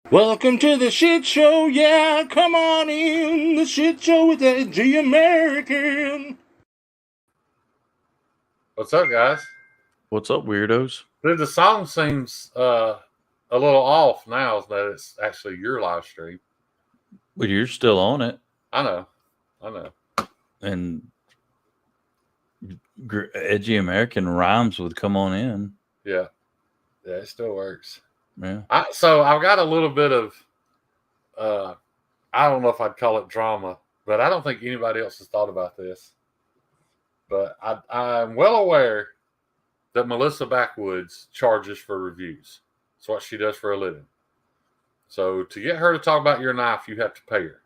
Welcome to the shit show, yeah, come on in. The shit show with Edgy American. What's up, guys? What's up, weirdos? Dude, the song seems a little off now that it's actually your live stream. Well, you're still on it, I know. and Edgy American rhymes with "come on in." Yeah, it still works. Yeah, So I've got a little bit of, I don't know if I'd call it drama, but I don't think anybody else has thought about this. But I'm well aware that Melissa Backwoods charges for reviews. It's what she does for a living. So to get her to talk about your knife, you have to pay her.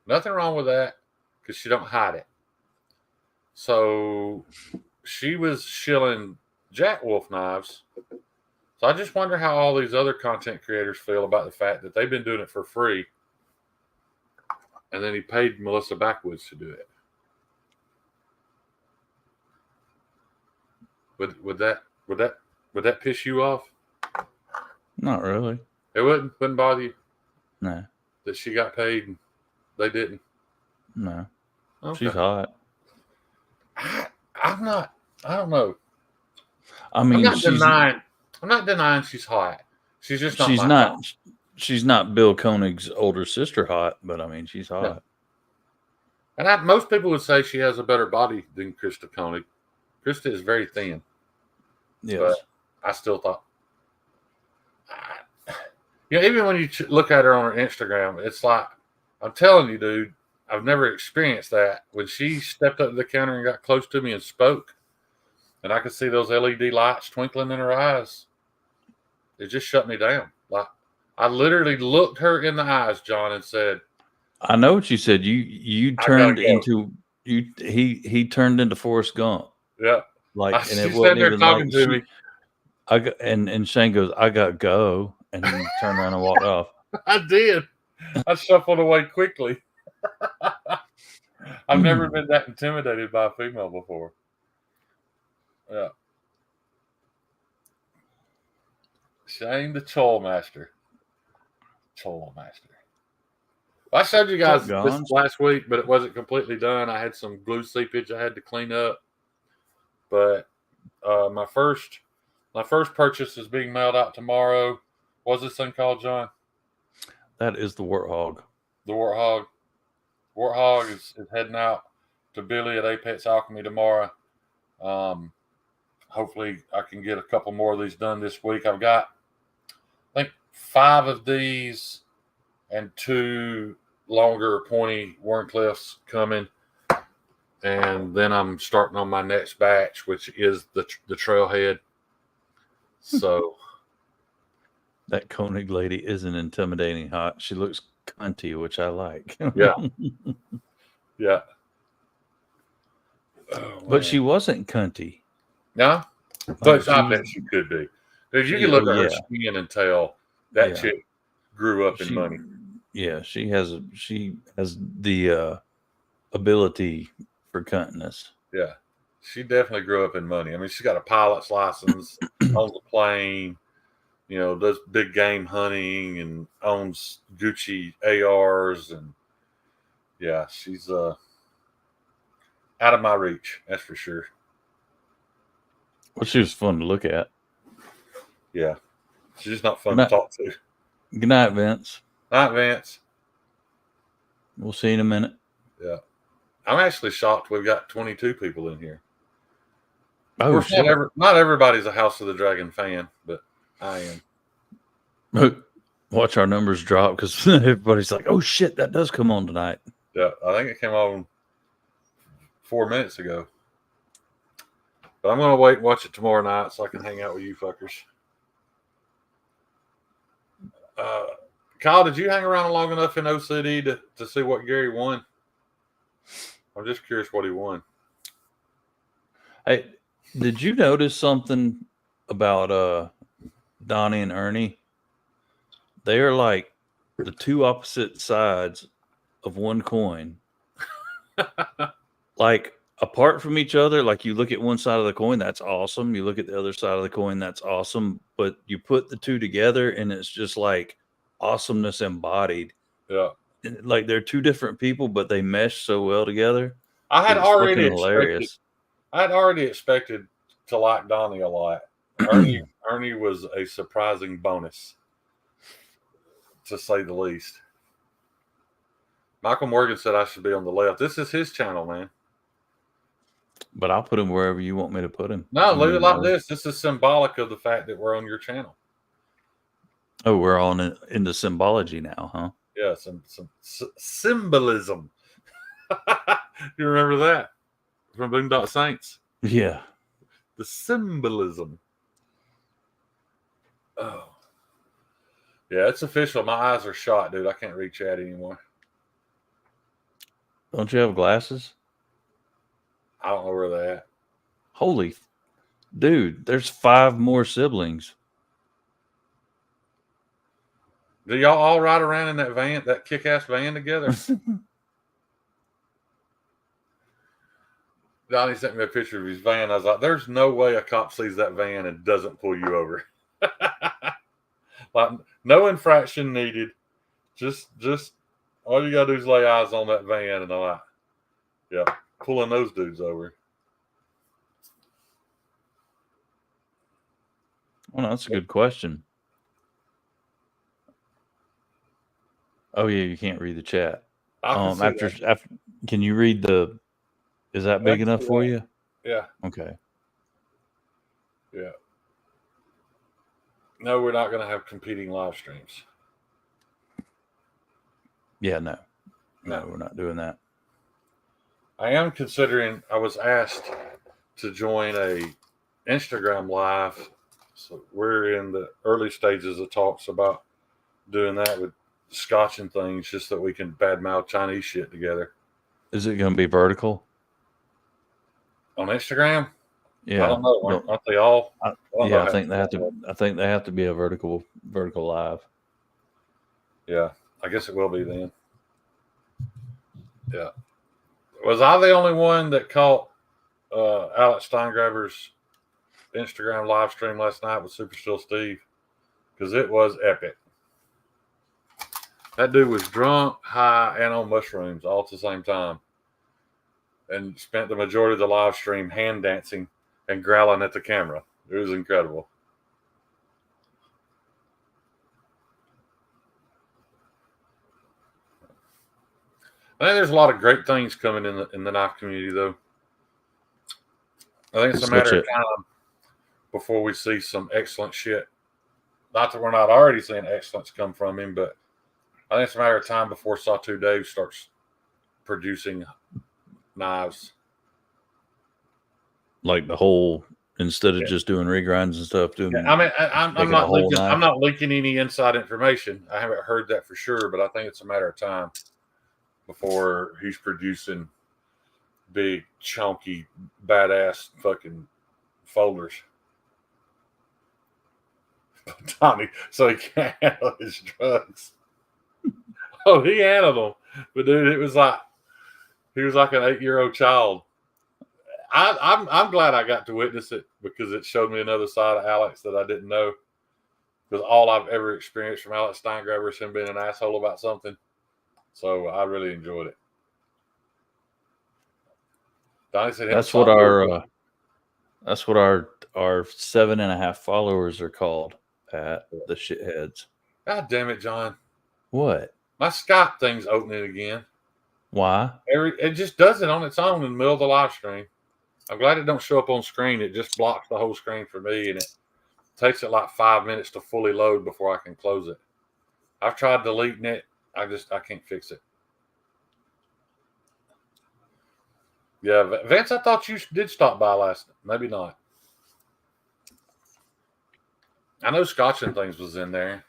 Nothing wrong with that because she don't hide it. So she was shilling Jack Wolf knives. So I just wonder how all these other content creators feel about the fact that they've been doing it for free, and then he paid Melissa Backwoods to do it. Would that piss you off? not really. It wouldn't bother you No, that she got paid and they didn't. no. Okay. She's hot. I'm not. I don't know. I mean, I'm not denying she's hot. She's just not. She's not Bill Koenig's older sister hot, but I mean, she's hot. No. And most people would say she has a better body than Krista Koenig. Krista is very thin. Yes. But I still thought, even when you look at her on her Instagram, it's like, I'm telling you, dude, I've never experienced that. When she stepped up to the counter and got close to me and spoke, and I could see those LED lights twinkling in her eyes, it just shut me down. Like, I literally looked her in the eyes, John, and said, I know what you said. You turned into you. He turned into Forrest Gump. Yeah. Like, and she's it wasn't there even talking like to me. And Shane goes, "I got to go," and he turned around and walked off. I did. I shuffled away quickly. I've never been that intimidated by a female before. Yeah. Shane the Troll Master. Troll Master. I showed you guys this last week, but it wasn't completely done. I had some glue seepage I had to clean up. But my first purchase is being mailed out tomorrow. What's this thing called, John? That is the Warthog. The Warthog. Warthog is heading out to Billy at Apex Alchemy tomorrow. Hopefully I can get a couple more of these done this week. I've got, I think, 5 of these and 2 longer pointy Warncliffs coming. And then I'm starting on my next batch, which is the Trailhead. So that Koenig lady isn't intimidating hot. She looks cunty, which I like. Yeah. Yeah. Oh, but she wasn't cunty. No? But I bet she could be. Dude, you can look at her skin and tell that chick grew up in money. Yeah, she has the ability for cuntiness. Yeah. She definitely grew up in money. I mean, she's got a pilot's license, owns a plane, does big game hunting and owns Gucci ARs. And yeah, she's out of my reach. That's for sure. Well, she was fun to look at. Yeah. She's just not fun to talk to. Good night, Vince. Night, Vince. We'll see you in a minute. Yeah. I'm actually shocked we've got 22 people in here. Oh, shit. Not everybody's a House of the Dragon fan, but I am. Watch our numbers drop because everybody's like, oh, shit, that does come on tonight. Yeah, I think it came on 4 minutes ago. But I'm going to wait and watch it tomorrow night so I can hang out with you fuckers. Kyle, did you hang around long enough in OCD to see what Gary won? I'm just curious what he won. Hey, did you notice something about Donnie and Ernie? They are like the 2 opposite sides of one coin. Like, apart from each other, like you look at one side of the coin, that's awesome. You look at the other side of the coin, that's awesome. But you put the 2 together and it's just like awesomeness embodied. Yeah. Like they're two different people, but they mesh so well together. I had It's already fucking hilarious. expected to like Donnie a lot. Ernie was a surprising bonus, to say the least. Michael Morgan said I should be on the left. This is his channel, man. But I'll put him wherever you want me to put him. No, leave it like this. This is symbolic of the fact that we're on your channel. Oh, we're all into symbology now, huh? Yeah, some symbolism. You remember that from Boondock Saints? Yeah. The symbolism. Oh. Yeah, it's official. My eyes are shot, dude. I can't read chat anymore. Don't you have glasses? I don't know where they're at. Holy dude, there's 5 more siblings. Do y'all all ride around in that van, that kick-ass van together? Donnie sent me a picture of his van. I was like, there's no way a cop sees that van and doesn't pull you over. Like, no infraction needed. Just all you gotta do is lay eyes on that van, and I'm like, yeah, pulling those dudes over. Well, that's a good question. Oh yeah, you can't read the chat. After, can you read the? Is that big enough for you? Yeah. Okay. Yeah. No, we're not going to have competing live streams. Yeah, no, we're not doing that. I am considering. I was asked to join a Instagram live, so we're in the early stages of talks about doing that with Scotch and things, just that we can badmouth Chinese shit together. Is it going to be vertical on Instagram? Yeah, I don't know. Aren't they all? I think they have to. I think they have to be a vertical live. Yeah, I guess it will be then. Yeah. Was I the only one that caught Alex Steingraber's Instagram live stream last night with Super Still Steve? Because it was epic. That dude was drunk, high, and on mushrooms all at the same time. And spent the majority of the live stream hand dancing and growling at the camera. It was incredible. I think there's a lot of great things coming in the knife community, though. I think it's a matter of time before we see some excellent shit. Not that we're not already seeing excellence come from him, but I think it's a matter of time before Sawtooth Dave starts producing knives. Like the whole, instead of just doing regrinds and stuff, doing. Yeah, I mean, I'm not leaking any inside information. I haven't heard that for sure, but I think it's a matter of time before he's producing big, chunky, badass fucking folders. Tommy, so he can't handle his drugs. Oh, he handled them, but dude, it was like he was like an 8-year-old child. I'm glad I got to witness it because it showed me another side of Alex that I didn't know. Because all I've ever experienced from Alex Steingraber is him being an asshole about something. So I really enjoyed it. Donnie said that's what our 7.5 followers are called, Pat. The shitheads. God damn it, John. What? My Skype thing's opening again. Why? It just does it on its own in the middle of the live stream. I'm glad it don't show up on screen. It just blocks the whole screen for me, and it takes it like 5 minutes to fully load before I can close it. I've tried deleting it. I can't fix it. Yeah, Vince, I thought you did stop by last night. Maybe not. I know Scotch and things was in there,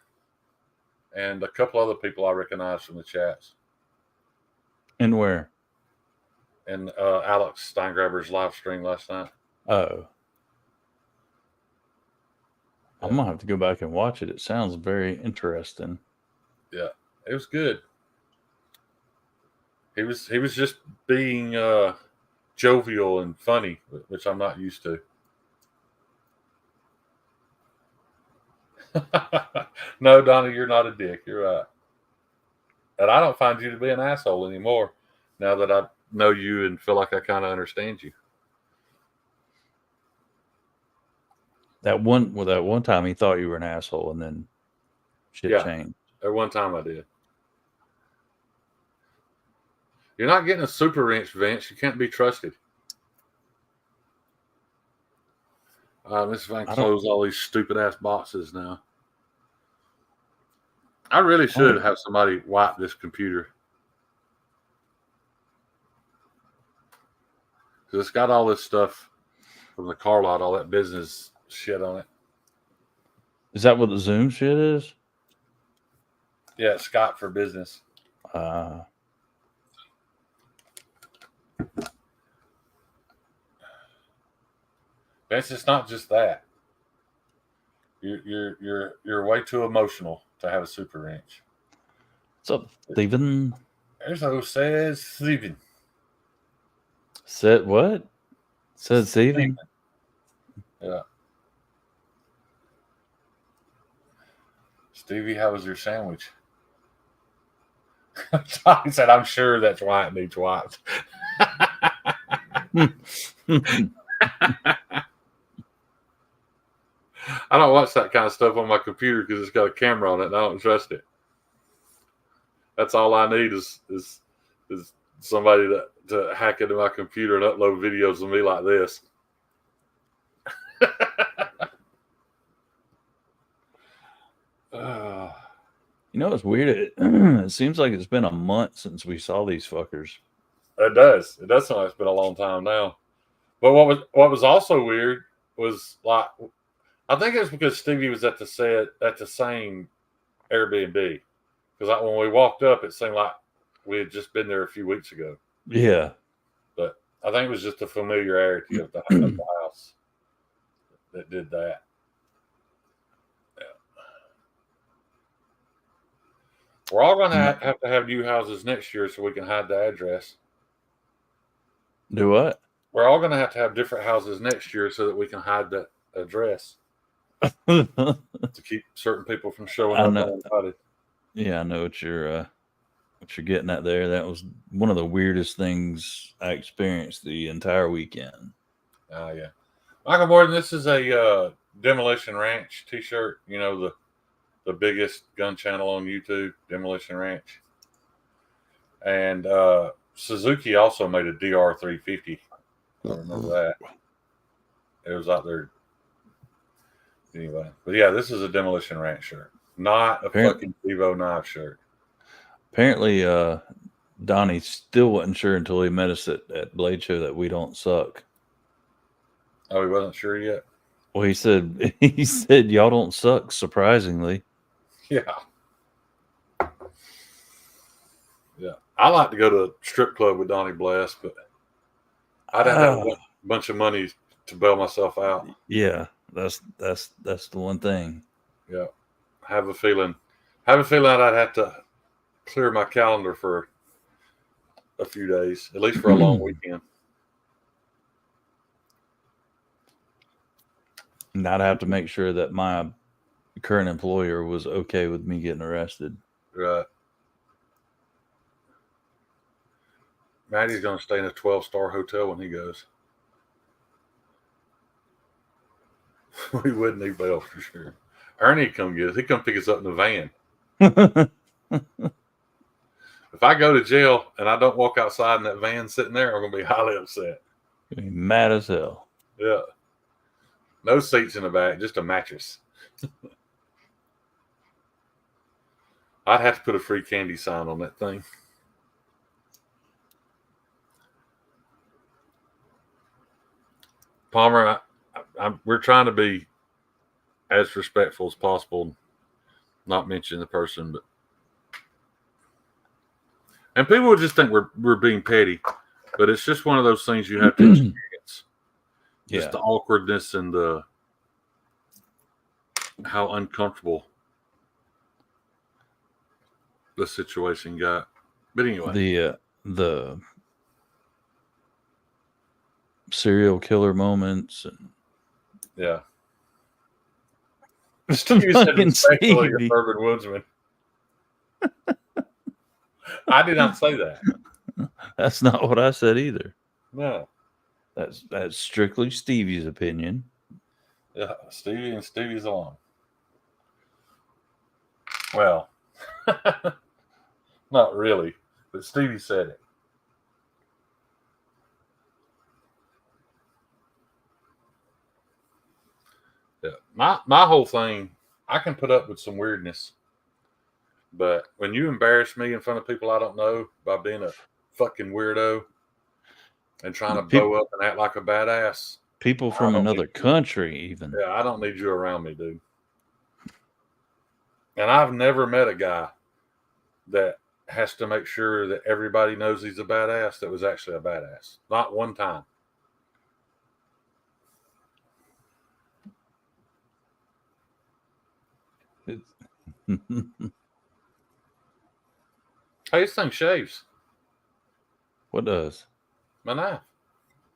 and a couple other people I recognize from the chats. And where? And Alex Steingraber's live stream last night. Oh. I'm going to have to go back and watch it. It sounds very interesting. Yeah, it was good. He was just being jovial and funny, which I'm not used to. No, Donnie, you're not a dick. You're right. And I don't find you to be an asshole anymore now that I know you and feel like I kind of understand you. That one time he thought you were an asshole, and then shit changed. At one time I did. You're not getting a super wrench, Vince. You can't be trusted. Let's see if I can close all these stupid ass boxes now. I really should have somebody wipe this computer. Because it's got all this stuff from the car lot, all that business shit on it. Is that what the Zoom shit is? Yeah, it's Scott for Business. It's not just that. You're way too emotional to have a super wrench. What's up, Steven? There's who says Steven. Said what? Said Steven. Yeah. Stevie, how was your sandwich? He said, I'm sure that's why it needs wiped. I don't watch that kind of stuff on my computer because it's got a camera on it and I don't trust it. That's all I need is somebody to hack into my computer and upload videos of me like this. You know, it's weird. It seems like it's been a month since we saw these fuckers. It does. It does seem like it's been a long time now. But what was also weird was like, I think it was because Stevie was at the same Airbnb. Because like when we walked up, it seemed like we had just been there a few weeks ago. Yeah. But I think it was just the familiarity of the house that did that. Yeah. We're all going to have new houses next year so we can hide the address. Do what? We're all going to have different houses next year so that we can hide the address. To keep certain people from showing up uninvited. Yeah, I know what you're getting at there. That was one of the weirdest things I experienced the entire weekend. Oh, yeah. Michael Borden, this is a Demolition Ranch t-shirt. You know, the biggest gun channel on YouTube, Demolition Ranch. And Suzuki also made a DR350. I remember that. It was out there. Anyway, but yeah, this is a Demolition Ranch shirt, not a fucking Vivo knife shirt. Apparently, Donnie still wasn't sure until he met us at Blade Show that we don't suck. Oh, he wasn't sure yet? Well, he said y'all don't suck, surprisingly. Yeah. Yeah. I like to go to a strip club with Donnie Bless, but I'd have a bunch of money to bail myself out. Yeah, that's the one thing. Yeah. Have a feeling that I'd have to clear my calendar for a few days, at least for a long weekend. And I'd have to make sure that my current employer was okay with me getting arrested. Right. Maddie's going to stay in a 12-star hotel when he goes. We would need bail for sure. Ernie come get us. He come pick us up in the van. If I go to jail and I don't walk outside in that van sitting there, I'm going to be highly upset. You'll be mad as hell. Yeah. No seats in the back, just a mattress. I'd have to put a free candy sign on that thing. Palmer, we're trying to be as respectful as possible, not mention the person, but and people would just think we're being petty, but it's just one of those things you have to experience. Just the awkwardness and how uncomfortable the situation got. But anyway, the serial killer moments and Stevie said Fucking respectfully, Stevie. Urban Woodsman. I did not say that. That's not what I said either. No. That's strictly Stevie's opinion. Yeah, Stevie and Stevie's alone. Well, not really, but Stevie said it. Yeah, my whole thing, I can put up with some weirdness, but when you embarrass me in front of people I don't know by being a fucking weirdo and trying to bow up and act like a badass, people from another country, even. Yeah, I don't need you around me, dude. And I've never met a guy that has to make sure that everybody knows he's a badass that was actually a badass. Not one time. Hey, this thing shaves. What does? My knife.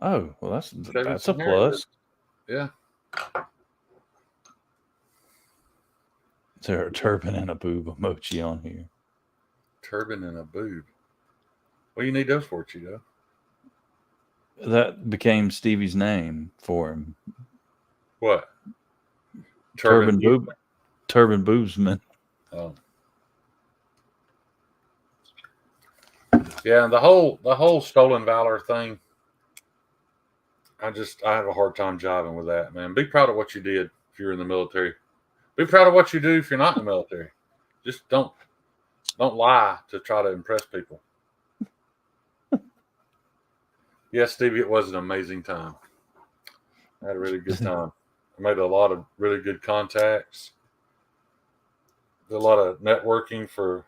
Oh, well, that's a plus. Yeah. Is there a turban and a boob emoji on here? Turban and a boob. What do you need those for, Cheeto? That became Stevie's name for him. What? Turban boobsman. Oh. Yeah, the whole stolen valor thing. I have a hard time jiving with that, man. Be proud of what you did if you're in the military. Be proud of what you do if you're not in the military. Just don't lie to try to impress people. Yes, Stevie, it was an amazing time. I had a really good time. I made a lot of really good contacts. Did a lot of networking for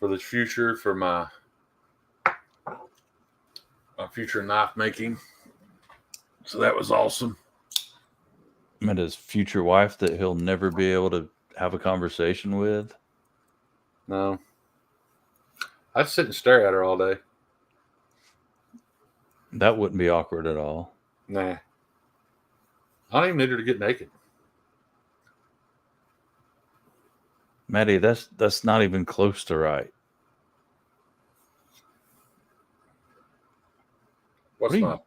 the future, for my future knife making. So that was awesome. Met his future wife that he'll never be able to have a conversation with. No. I'd sit and stare at her all day. That wouldn't be awkward at all. Nah. I don't even need her to get naked. Maddie, that's not even close to right. What's not?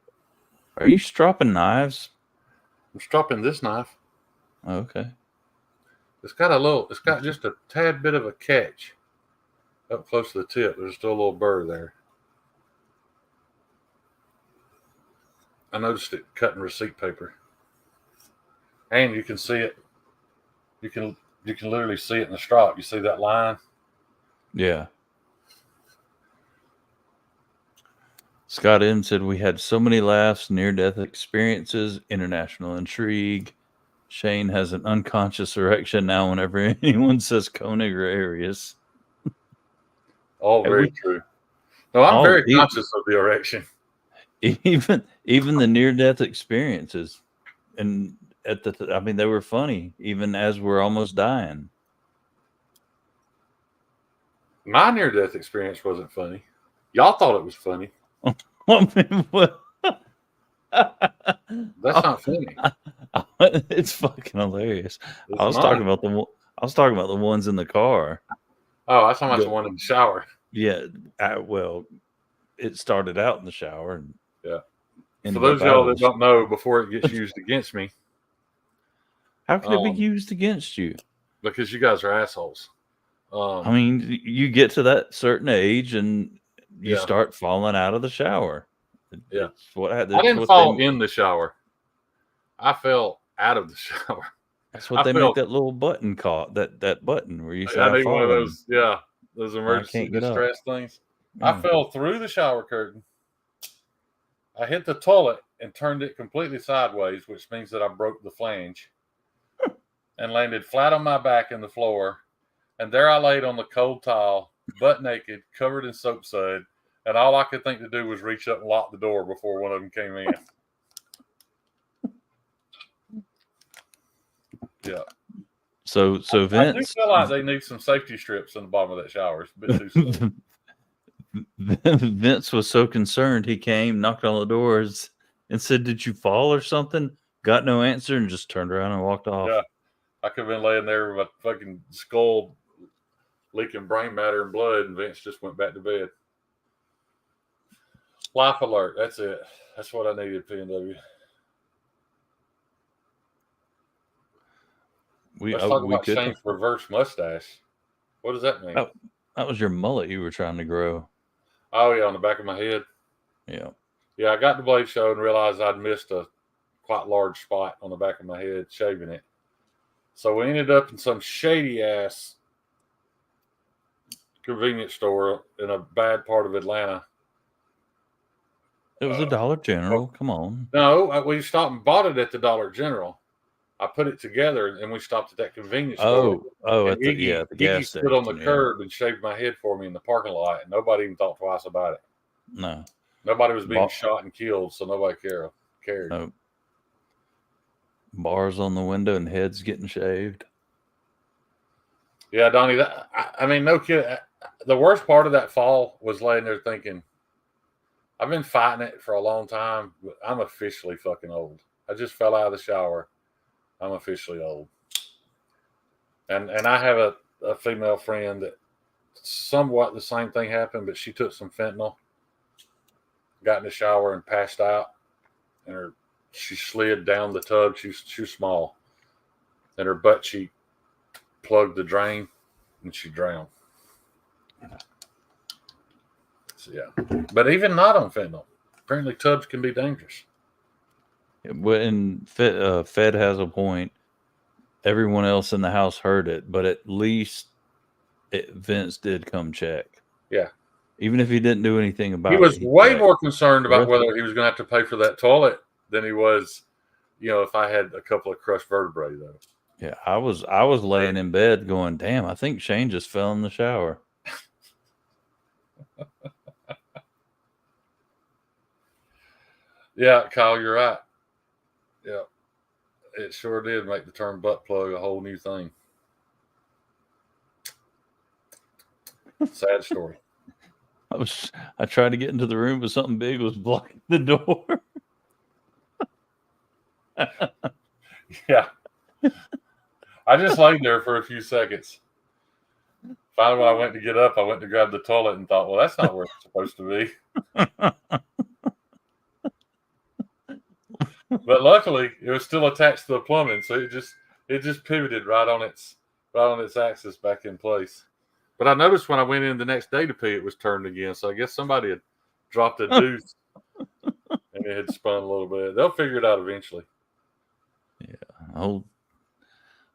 Are you stropping knives? I'm stropping this knife. Oh, okay. It's got just a tad bit of a catch up close to the tip. There's still a little burr there. I noticed it cutting receipt paper. And you can see it. You can literally see it in the strop. You see that line? Yeah. Scott M said we had so many laughs, near-death experiences, international intrigue. Shane has an unconscious erection now whenever anyone says Koenig or Arius. All very true. No, I'm very conscious of the erection. Even the near-death experiences, and they were funny even as we're almost dying. My near-death experience wasn't funny. Y'all thought it was funny. That's not funny. It's fucking hilarious. I was talking about the ones in the car. Oh, I was talking about the one in the shower. Yeah. Well, it started out in the shower. And yeah. For those of y'all that don't know, before it gets used against me. How can it be used against you? Because you guys are assholes. I mean, you get to that certain age and you start falling out of the shower. Yeah. I didn't fall in the shower. I fell out of the shower. That's what they make that little button call. That button where you say, I need one of those. Yeah. Those emergency distress things. Yeah. I fell through the shower curtain. I hit the toilet and turned it completely sideways, which means that I broke the flange and landed flat on my back in the floor. And there I laid on the cold tile, butt naked, covered in soap sud. And all I could think to do was reach up and lock the door before one of them came in. Yeah. So Vince, I do feel like they need some safety strips in the bottom of that shower. It's a bit too slow. Vince was so concerned. He came, knocked on the doors, and said, "Did you fall or something?" Got no answer and just turned around and walked off. Yeah. I could have been laying there with my fucking skull leaking brain matter and blood, and Vince just went back to bed. Life alert. That's it. That's what I needed, PNW. Let's talk about Shane's reverse mustache. What does that mean? Oh, that was your mullet you were trying to grow. Oh, yeah, on the back of my head. Yeah. Yeah, I got the blade show and realized I'd missed a quite large spot on the back of my head shaving it. So we ended up in some shady-ass convenience store in a bad part of Atlanta. It was a Dollar General. Come on. No, we stopped and bought it at the Dollar General. I put it together, and we stopped at that convenience store. At the gas station. Stood on the curb and shaved my head for me in the parking lot, and nobody even thought twice about it. No. Nobody was being shot and killed, so nobody cared. No. Bars on the window and heads getting shaved. Yeah, Donnie, I mean, no kid. The worst part of that fall was laying there thinking, I've been fighting it for a long time, but I'm officially fucking old. I just fell out of the shower. I'm officially old. And I have a female friend that somewhat the same thing happened, but she took some fentanyl, got in the shower and passed out, and she slid down the tub. She was small, and her butt cheek plugged the drain, and she drowned. So, yeah, but even not on fentanyl, apparently tubs can be dangerous. And Fed has a point. Everyone else in the house heard it, but at least Vince did come check. Yeah. Even if he didn't do anything about it. He was way more concerned about whether he was going to have to pay for that toilet than he was, if I had a couple of crushed vertebrae, though. Yeah, I was laying in bed going, damn, I think Shane just fell in the shower. Yeah, Kyle, you're right. Yeah. It sure did make the term butt plug a whole new thing. Sad story. I tried to get into the room, but something big was blocking the door. Yeah. I just laid there for a few seconds. Finally, when I went to get up, I went to grab the toilet and thought, well, that's not where it's supposed to be. But luckily, it was still attached to the plumbing, so it just pivoted right on its axis back in place. But I noticed when I went in the next day to pee, it was turned again. So I guess somebody had dropped a deuce and it had spun a little bit. They'll figure it out eventually. Yeah,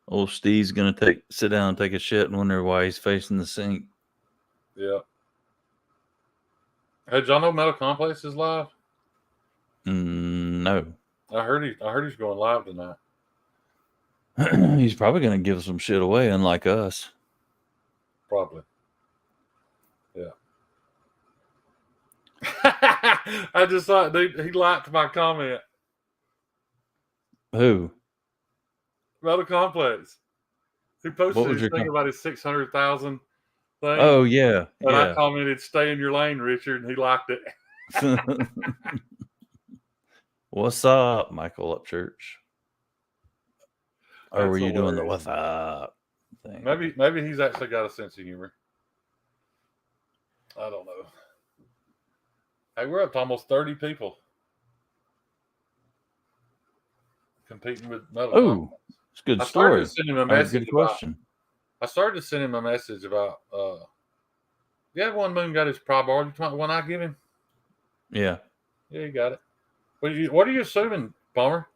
old Steve's gonna sit down and take a shit and wonder why he's facing the sink. Yeah. Hey, did y'all know Metal Complex is live? No. I heard he's going live tonight. He's probably gonna give some shit away, unlike us. Probably. Yeah. I just thought, dude, he liked my comment. Who? Metal Complex. He posted his thing about his 600,000 thing. Oh, yeah. And I commented, stay in your lane, Richard, and he liked it. What's up, Michael Upchurch? Or were you doing the what's up thing? Maybe he's actually got a sense of humor. I don't know. Hey, we're up to almost 30 people competing with Metal. Oh, it's a good story. I started to send him a message. Good question. I started to send him a message about. Yeah, One Moon got his pry bar. You talking about one I give him? Yeah. Yeah, he got it. What are you assuming, Palmer?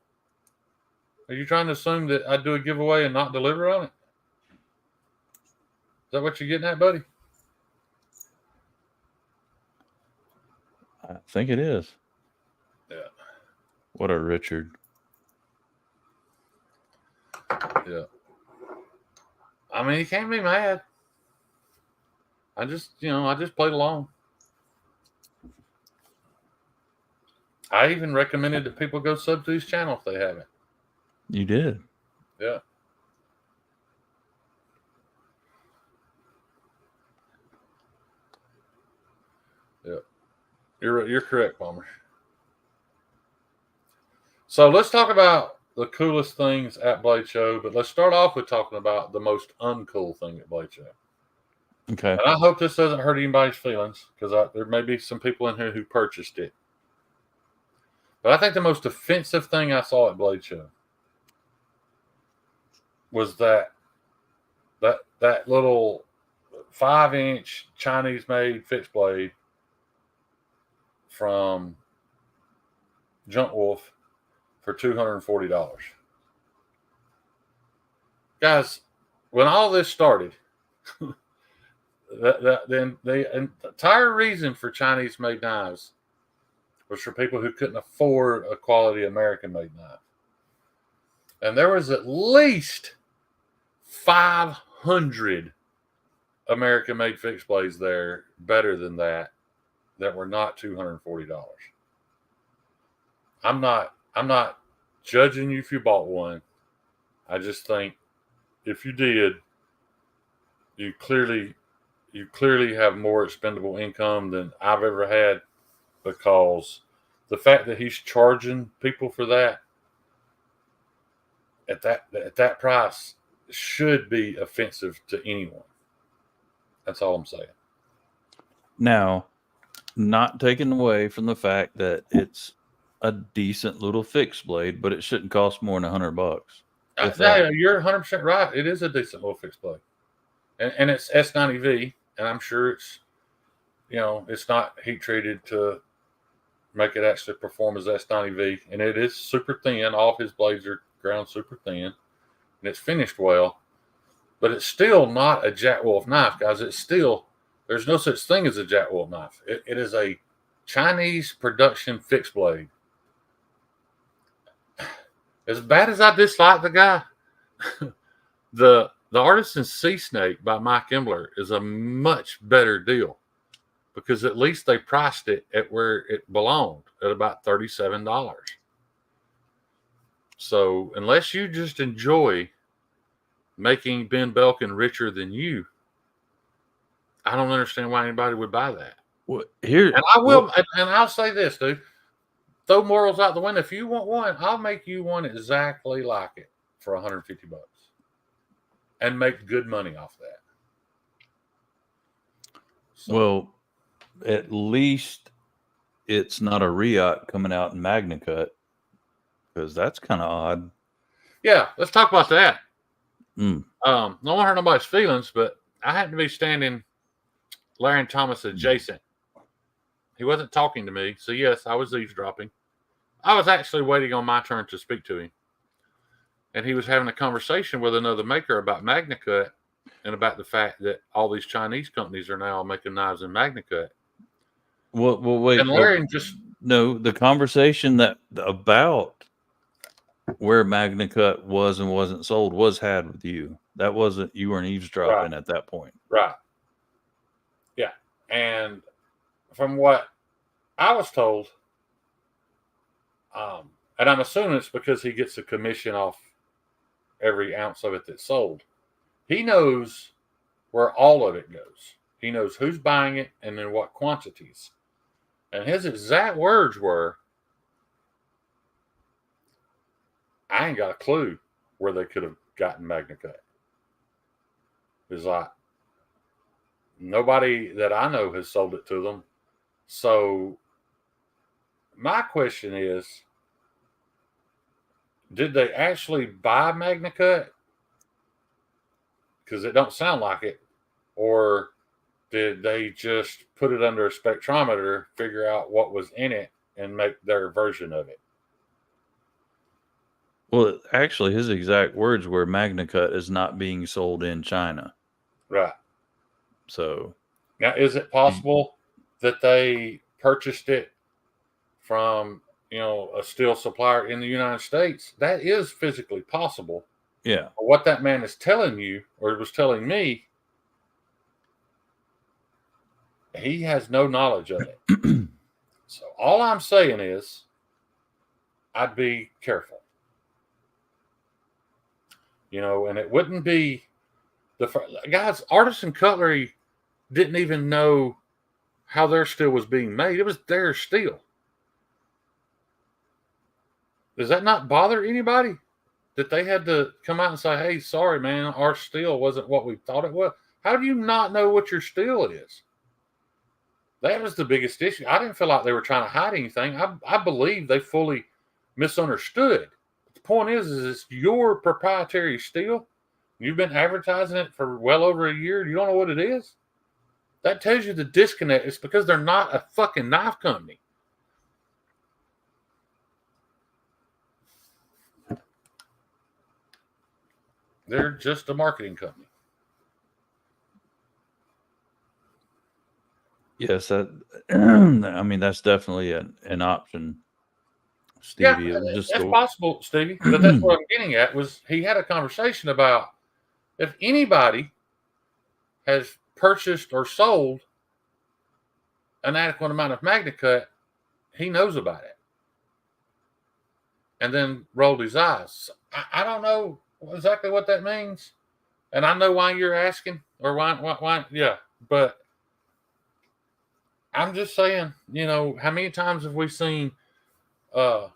Are you trying to assume that I do a giveaway and not deliver on it? Is that what you're getting at, buddy? I think it is. Yeah. What a Richard. Yeah. I mean, he can't be mad. I just played along. I even recommended that people go sub to his channel if they haven't. You did. Yeah. Yeah. You're correct, Palmer. So let's talk about the coolest things at Blade Show, but let's start off with talking about the most uncool thing at Blade Show. Okay. And I hope this doesn't hurt anybody's feelings, because there may be some people in here who purchased it. But I think the most offensive thing I saw at Blade Show was that little 5-inch Chinese-made fixed blade from Junk Wolf for $240. Guys, when all this started, then the entire reason for Chinese-made knives was for people who couldn't afford a quality American-made knife. And there was at least 500 American-made fixed blades there, better than that were not $240. I'm not judging you if you bought one. I just think if you did, you clearly have more expendable income than I've ever had, because the fact that he's charging people for that at that price should be offensive to anyone. That's all I'm saying. Now, not taken away from the fact that it's a decent little fixed blade, but it shouldn't cost more than $100. You're 100% right. It is a decent little fixed blade, and it's S90V, and I'm sure it's, it's not heat treated to make it actually perform as S90V, and it is super thin. All his blades are ground super thin, and it's finished well, but it's still not a Jack Wolf knife, guys. There's no such thing as a Jack Wolf knife. It is a Chinese production fixed blade. As bad as I dislike the guy, the Artisan Sea Snake by Mike Embler is a much better deal, because at least they priced it at where it belonged, at about $37. So unless you just enjoy making Ben Belkin richer than you, I don't understand why anybody would buy that. Well, and I'll say this, dude. Throw morals out the window. If you want one, I'll make you one exactly like it for $150 and make good money off that. So, well, at least it's not a Riot coming out in Magna Cut, because that's kind of odd. Yeah, let's talk about that. Mm. No one hurt nobody's feelings, but I happened to be standing Larry and Thomas adjacent. He wasn't talking to me, so yes, I was eavesdropping. I was actually waiting on my turn to speak to him. And he was having a conversation with another maker about Magna Cut and about the fact that all these Chinese companies are now making knives in Magna Cut. Well, wait. And Larry the conversation about where Magna Cut was and wasn't sold was had with you. That wasn't, you weren't eavesdropping at that point. Right. Yeah. And from what I was told, and I'm assuming it's because he gets a commission off every ounce of it that's sold, he knows where all of it goes. He knows who's buying it and in what quantities. And his exact words were, I ain't got a clue where they could have gotten Magna Cut. It's like, nobody that I know has sold it to them. So my question is, did they actually buy Magna Cut? Because it don't sound like it. Or did they just put it under a spectrometer, figure out what was in it, and make their version of it? Well, actually, his exact words were, Magna Cut is not being sold in China. Right. So now, is it possible that they purchased it from, a steel supplier in the United States? That is physically possible. Yeah. But what that man is telling you, or was telling me, he has no knowledge of it. So all I'm saying is, I'd be careful. And it wouldn't be guys, Artisan Cutlery didn't even know how their steel was being made. It was their steel. Does that not bother anybody? that they had to come out and say, hey, sorry, man, our steel wasn't what we thought it was. How do you not know what your steel is? That was the biggest issue. I didn't feel like they were trying to hide anything. I believe they fully misunderstood. The point is it's your proprietary steel. You've been advertising it for well over a year. You don't know what it is? That tells you the disconnect. It's because they're not a fucking knife company. They're just a marketing company. Yes, I mean that's definitely an option, Stevie. Yeah, Just that's possible, Stevie. But that's what I'm getting at was he had a conversation about if anybody has purchased or sold an adequate amount of MagnaCut, he knows about it. And then rolled his eyes. I don't know exactly what that means. And I know why you're asking or why yeah. But I'm just saying, how many times have we seen LTK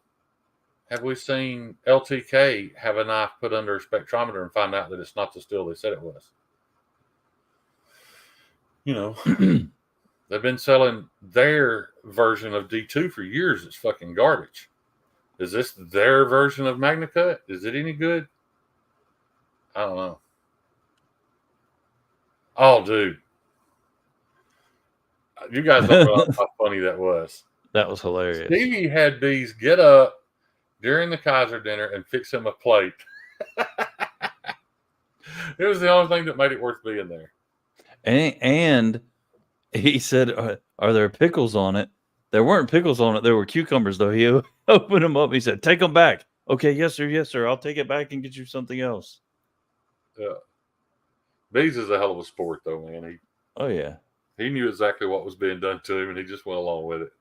have a knife put under a spectrometer and find out that it's not the steel they said it was? They've been selling their version of D2 for years. It's fucking garbage. Is this their version of MagnaCut? Is it any good? I don't know. Oh, dude. You guys don't realize how funny that was. That was hilarious. Stevie had Bees get up during the Kaiser dinner and fix him a plate. It was the only thing that made it worth being there. And he said, are there pickles on it? There weren't pickles on it. There were cucumbers, though. He opened them up. He said, take them back. Okay, yes, sir. Yes, sir. I'll take it back and get you something else. Yeah. Bees is a hell of a sport, though, man. Oh, yeah. He knew exactly what was being done to him, and he just went along with it.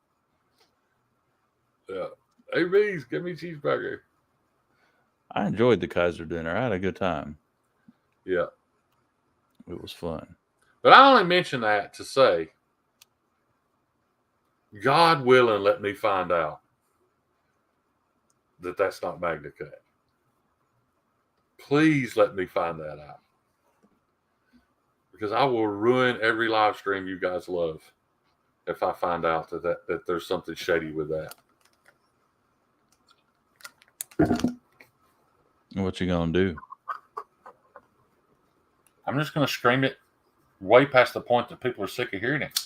Yeah. Hey, Bees, give me a cheeseburger. I enjoyed the Kaiser dinner. I had a good time. Yeah. It was fun. But I only mention that to say, God willing, let me find out that that's not MagnaCut. Please let me find that out. Because I will ruin every live stream you guys love if I find out that there's something shady with that. What you gonna do? I'm just gonna scream it way past the point that people are sick of hearing it.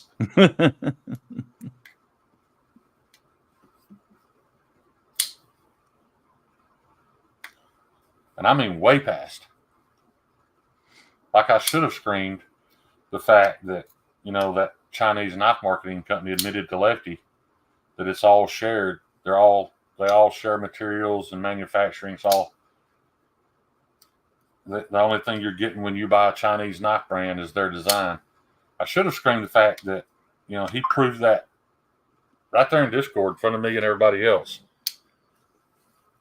And I mean way past. Like I should have screamed the fact that, that Chinese knife marketing company admitted to Lefty that it's all shared. They all share materials and manufacturing. It's all the only thing you're getting when you buy a Chinese knife brand is their design. I should have screamed the fact that, he proved that right there in Discord in front of me and everybody else.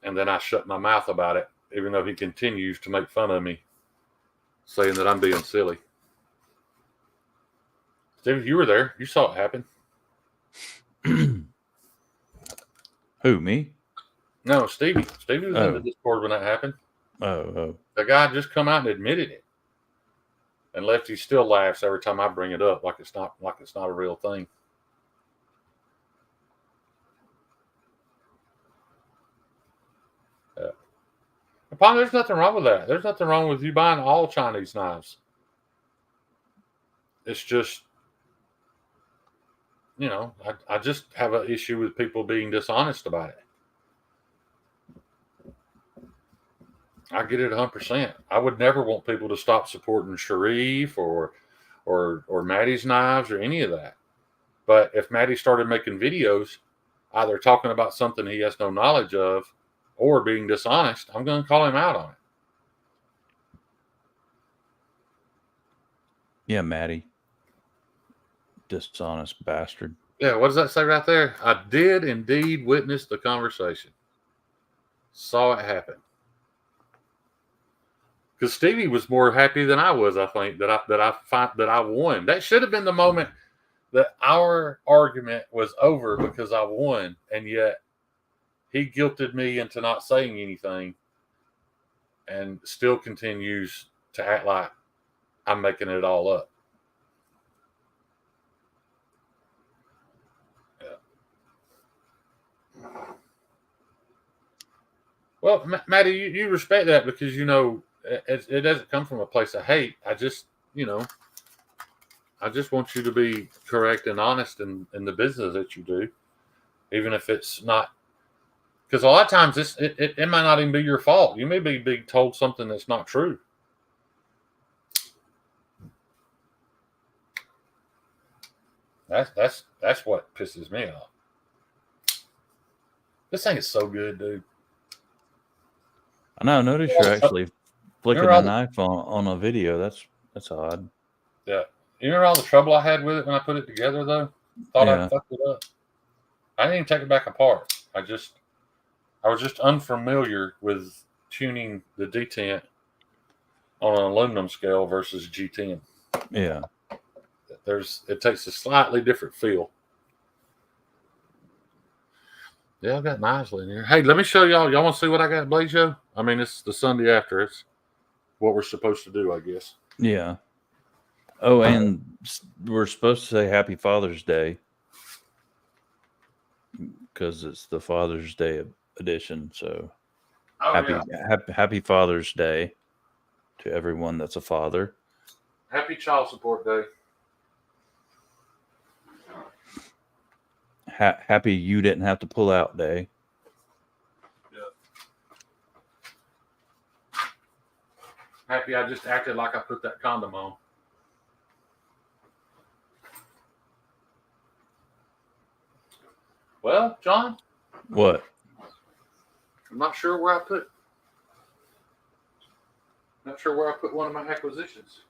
And then I shut my mouth about it, even though he continues to make fun of me, saying that I'm being silly. Steve, you were there. You saw it happen. Who, me? No, Stevie. Stevie was in the Discord when that happened. Oh. The guy just come out and admitted it. And Lefty still laughs every time I bring it up, like it's not a real thing. Yeah. Upon, there's nothing wrong with that. There's nothing wrong with you buying all Chinese knives. It's just, I just have an issue with people being dishonest about it. I get it 100%. I would never want people to stop supporting Sharif or Maddie's knives or any of that. But if Maddie started making videos, either talking about something he has no knowledge of or being dishonest, I'm going to call him out on it. Yeah, Maddie. Dishonest bastard. Yeah, what does that say right there? I did indeed witness the conversation. Saw it happen. Because Stevie was more happy than I was, I think, that I won. That should have been the moment that our argument was over because I won, and yet he guilted me into not saying anything. and still continues to act like I'm making it all up. Yeah. Well, Maddie, you respect that because, you know, it doesn't come from a place of hate. I just, you know, I just want you to be correct and honest in the business that you do, even if it's not. Because a lot of times it might not even be your fault. You may be being told something that's not true. That's what pisses me off. This thing is so good, dude. I know. Notice you're actually flicking a knife on a video. That's odd. Yeah. You remember all the trouble I had with it when I put it together, though? Thought I fucked it up. I didn't even take it back apart. I was just unfamiliar with tuning the detent on an aluminum scale versus G10. Yeah. It takes a slightly different feel. Yeah, I've got Misley in here. Hey, let me show y'all. Y'all want to see what I got at Blaze Show? I mean, it's the Sunday after. It's what we're supposed to do, I guess. Yeah. Oh, and we're supposed to say Happy Father's Day because it's the Father's Day edition. So happy Father's Day to everyone that's a father. Happy Child Support Day. Happy you didn't have to pull out day. Yeah. Happy I just acted like I put that condom on. Well, John? What? I'm not sure where I put one of my acquisitions.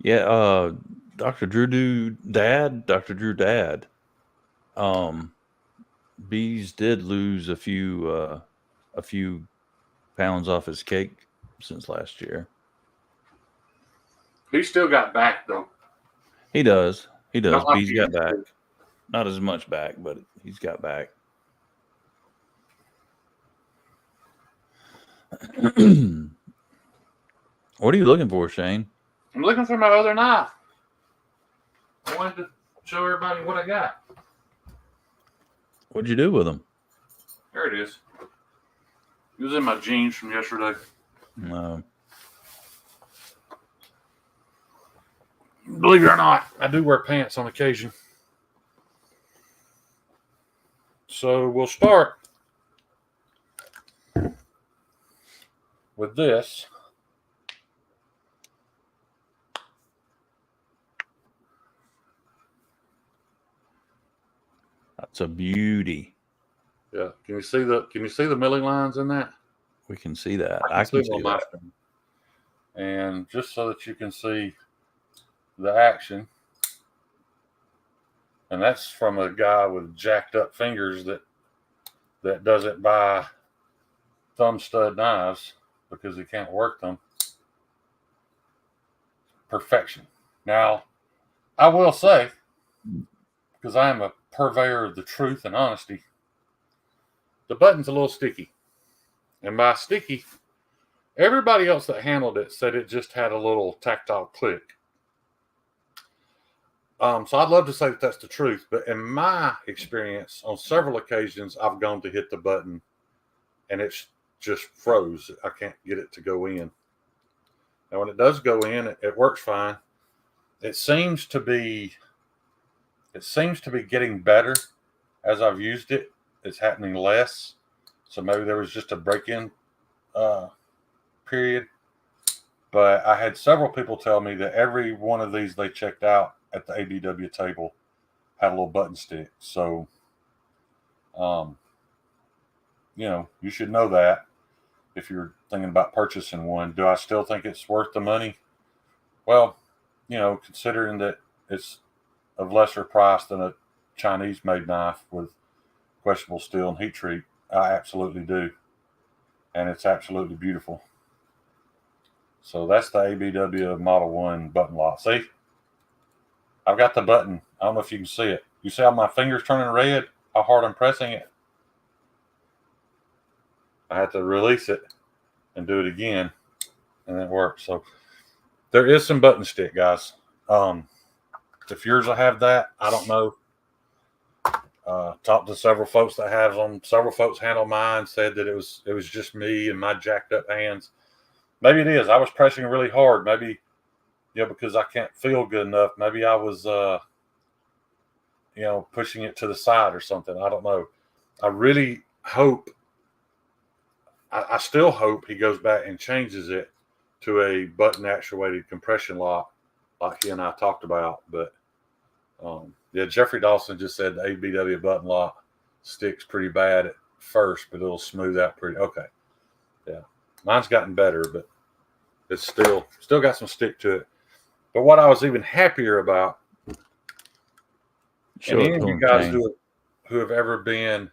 Yeah, Dr. Drew Dad. Bees did lose a few pounds off his cake since last year. He's still got back though. He does. Not like Bees got back. Not as much back, but he's got back. What are you looking for, Shane? I'm looking for my other knife. I wanted to show everybody what I got. What'd you do with them? There it is. It was in my jeans from yesterday. No. Believe it or not, I do wear pants on occasion. So we'll start with this. That's a beauty. Yeah. Can you see the milling lines in that? We can see that. I can see that. And just so that you can see the action. And that's from a guy with jacked up fingers that doesn't buy thumb stud knives because he can't work them. Perfection. Now, I will say, because I am a purveyor of the truth and honesty, the button's a little sticky. And by sticky, everybody else that handled it said it just had a little tactile click. So I'd love to say that that's the truth, but in my experience, on several occasions, I've gone to hit the button and it's just froze. I can't get it to go in. Now, when it does go in, it works fine. It seems to be getting better as I've used it. It's happening less. So maybe there was just a break-in period. But I had several people tell me that every one of these they checked out at the ABW table had a little button stick. So, you should know that if you're thinking about purchasing one. Do I still think it's worth the money? Well, considering that it's of lesser price than a Chinese-made knife with questionable steel and heat treat, I absolutely do. And it's absolutely beautiful. So that's the ABW Model 1 button lock. See? I've got the button. I don't know if you can see it. You see how my finger's turning red? How hard I'm pressing it? I had to release it. and do it again, and it works. So there is some button stick, guys. If yours will have that, I don't know. Talked to several folks that have them. Several folks handled mine, said that it was just me and my jacked up hands. Maybe it is. I was pressing really hard. Maybe, because I can't feel good enough. Maybe I was, pushing it to the side or something. I don't know. I really hope. I still hope he goes back and changes it to a button actuated compression lock, like he and I talked about. But Jeffrey Dawson just said the ABW button lock sticks pretty bad at first, but it'll smooth out pretty. Okay, yeah, mine's gotten better, but it's still got some stick to it. But what I was even happier about, and any of you guys who have ever been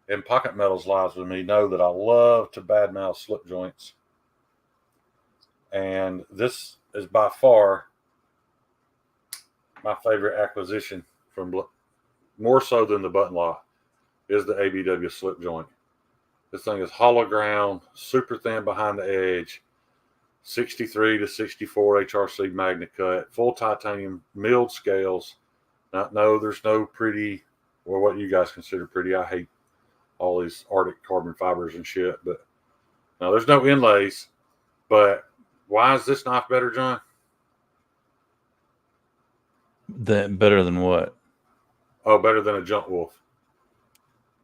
in Pocket Metal's lives with me know that I love to badmouth slip joints. And this is by far my favorite acquisition, from more so than the button lock, is the ABW slip joint. This thing is hollow ground, super thin behind the edge, 63 to 64 HRC magnet cut, full titanium milled scales. No, there's no pretty, or what you guys consider pretty. I hate all these Arctic carbon fibers and shit, but no, there's no inlays. But why is this knife better, John? That better than what? Oh, better than a Junk Wolf.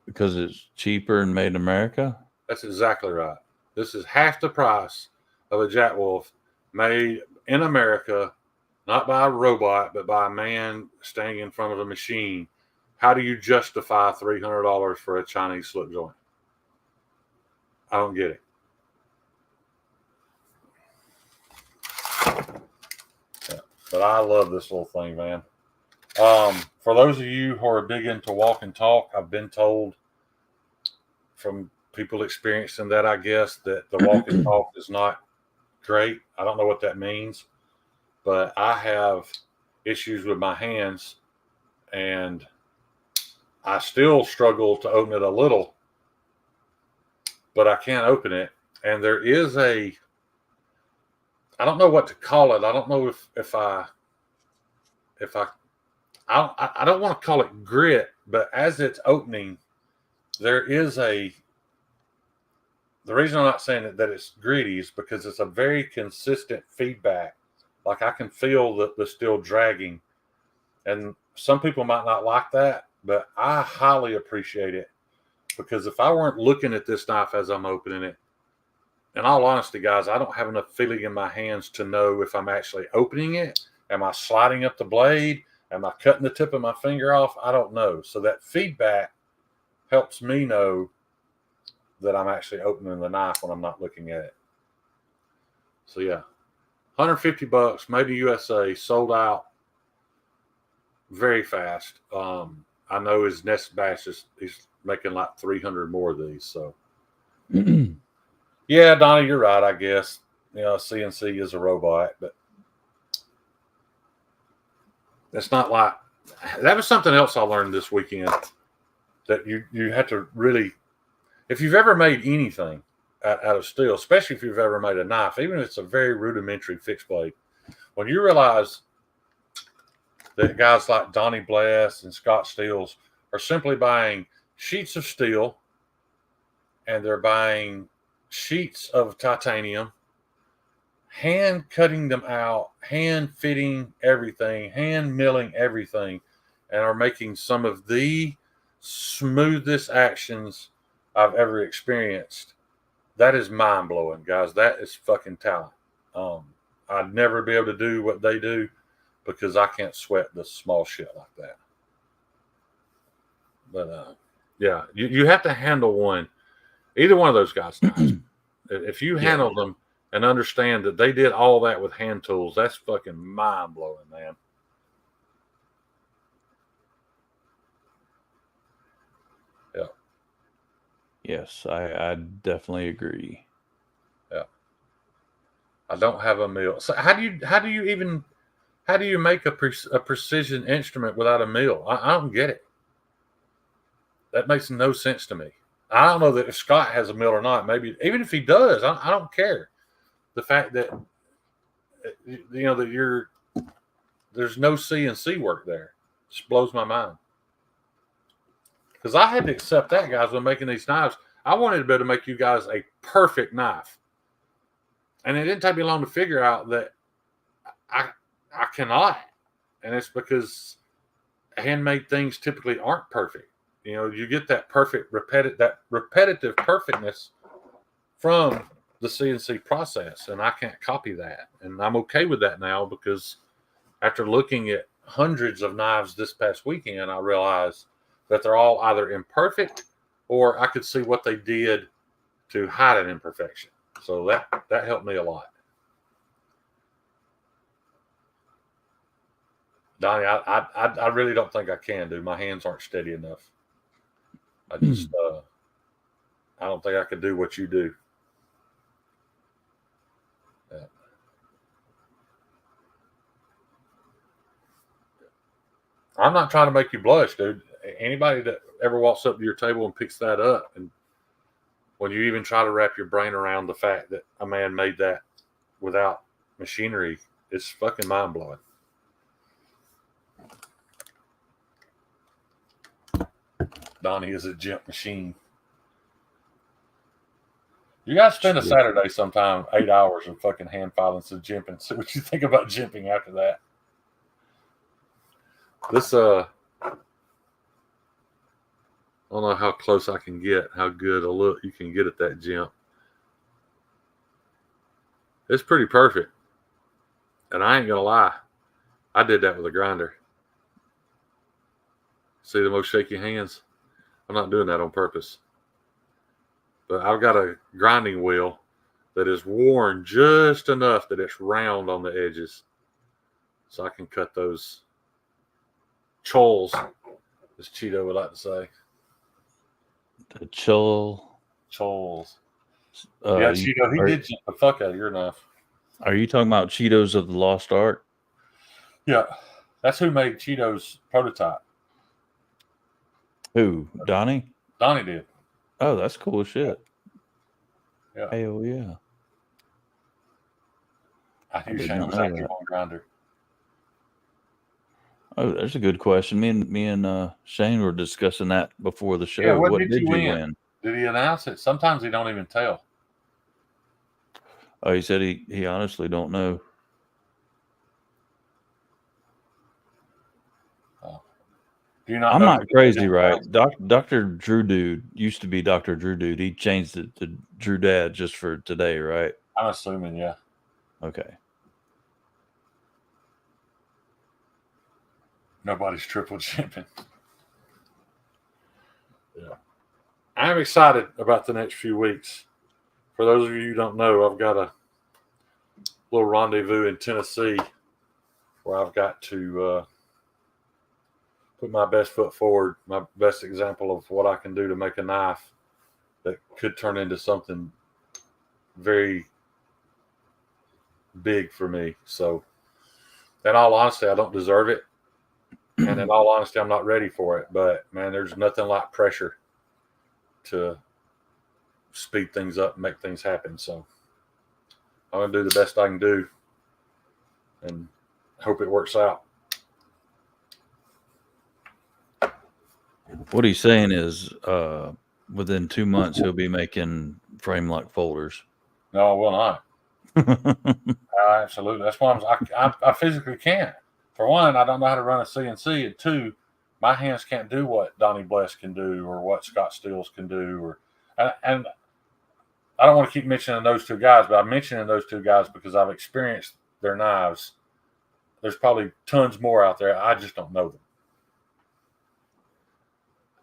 Because it's cheaper and made in America? That's exactly right. This is half the price of a Jack Wolf, made in America, not by a robot, but by a man standing in front of a machine. How do you justify $300 for a Chinese slip joint? I don't get it. Yeah, but I love this little thing, man. For those of you who are big into walk and talk, I've been told from people experiencing that, I guess, that the walk and talk is not great. I don't know what that means, but I have issues with my hands, and I still struggle to open it a little, but I can't open it. And there is I don't know what to call it. I don't know if I don't want to call it grit, but as it's opening, there is the reason I'm not saying that it's gritty is because it's a very consistent feedback. Like I can feel the steel dragging, and some people might not like that, but I highly appreciate it, because if I weren't looking at this knife as I'm opening it, in all honesty, guys, I don't have enough feeling in my hands to know if I'm actually opening it. Am I sliding up the blade? Am I cutting the tip of my finger off? I don't know. So that feedback helps me know that I'm actually opening the knife when I'm not looking at it. So yeah, $150, made in USA, sold out very fast. I know his next batch he's making like 300 more of these. So yeah, Donnie, you're right. I guess CNC is a robot, but it's not like that. Was something else I learned this weekend, that you have to really, if you've ever made anything out of steel, especially if you've ever made a knife, even if it's a very rudimentary fixed blade, when you realize that guys like Donnie Bless and Scott Steels are simply buying sheets of steel, and they're buying sheets of titanium, hand cutting them out, hand fitting everything, hand milling everything, and are making some of the smoothest actions I've ever experienced. That is mind blowing, guys. That is fucking talent. I'd never be able to do what they do because I can't sweat the small shit like that. But yeah, you have to handle either one of those guys. If you handle them and understand that they did all that with hand tools, that's fucking mind blowing, man. Yeah. Yes, I definitely agree. Yeah. I don't have a mill. So how do you make a precision instrument without a mill? I don't get it. That makes no sense to me. I don't know that if Scott has a mill or not. Maybe even if he does, I don't care. The fact that that there's no CNC work there just blows my mind. Because I had to accept that, guys, when making these knives. I wanted to be able to make you guys a perfect knife, and it didn't take me long to figure out that I cannot, and it's because handmade things typically aren't perfect. You get that repetitive perfectness from the CNC process, and I can't copy that. And I'm okay with that now because after looking at hundreds of knives this past weekend, I realized that they're all either imperfect or I could see what they did to hide an imperfection. So that helped me a lot. Donnie, I really don't think I can do. My hands aren't steady enough. I don't think I could do what you do. Yeah. I'm not trying to make you blush, dude. Anybody that ever walks up to your table and picks that up, and when you even try to wrap your brain around the fact that a man made that without machinery, it's fucking mind-blowing. Donnie is a gimp machine. You guys spend a Saturday sometime, 8 hours of fucking hand filing some jimping. See what you think about jimping after that. This, I don't know how close I can get, how good a look you can get at that jimp. It's pretty perfect. And I ain't going to lie. I did that with a grinder. See the most shaky hands? I'm not doing that on purpose. But I've got a grinding wheel that is worn just enough that it's round on the edges. So I can cut those choles, as Cheeto would like to say. The choles. Yeah, Cheeto, he did jump the fuck out of your knife. Are you talking about Cheetos of the Lost Art? Yeah. That's who made Cheeto's prototype. Who? Donnie? Donnie did. Oh, that's cool as shit. Yeah. Hell yeah. I knew Shane was active on Grindr. Oh, that's a good question. Me and Shane were discussing that before the show. Yeah, what did you win? Did he announce it? Sometimes he don't even tell. Oh, he said he honestly don't know. Oh. Do you not I'm know not crazy, right? Dr. Drew Dude used to be Dr. Drew Dude. He changed it to Drew Dad just for today, right? I'm assuming, yeah. Okay. Nobody's triple jimping. Yeah. I'm excited about the next few weeks. For those of you who don't know, I've got a little rendezvous in Tennessee where I've got to put my best foot forward, my best example of what I can do to make a knife that could turn into something very big for me. So, in all honesty, I don't deserve it. And in all honesty, I'm not ready for it. But, man, there's nothing like pressure to speed things up and make things happen. So, I'm going to do the best I can do and hope it works out. What he's saying is within 2 months, he'll be making frame-lock folders. No, I will not. Absolutely. That's why I physically can't. For one, I don't know how to run a CNC. And two, my hands can't do what Donnie Bless can do or what Scott Stills can do. And I don't want to keep mentioning those two guys, but I'm mentioning those two guys because I've experienced their knives. There's probably tons more out there. I just don't know them.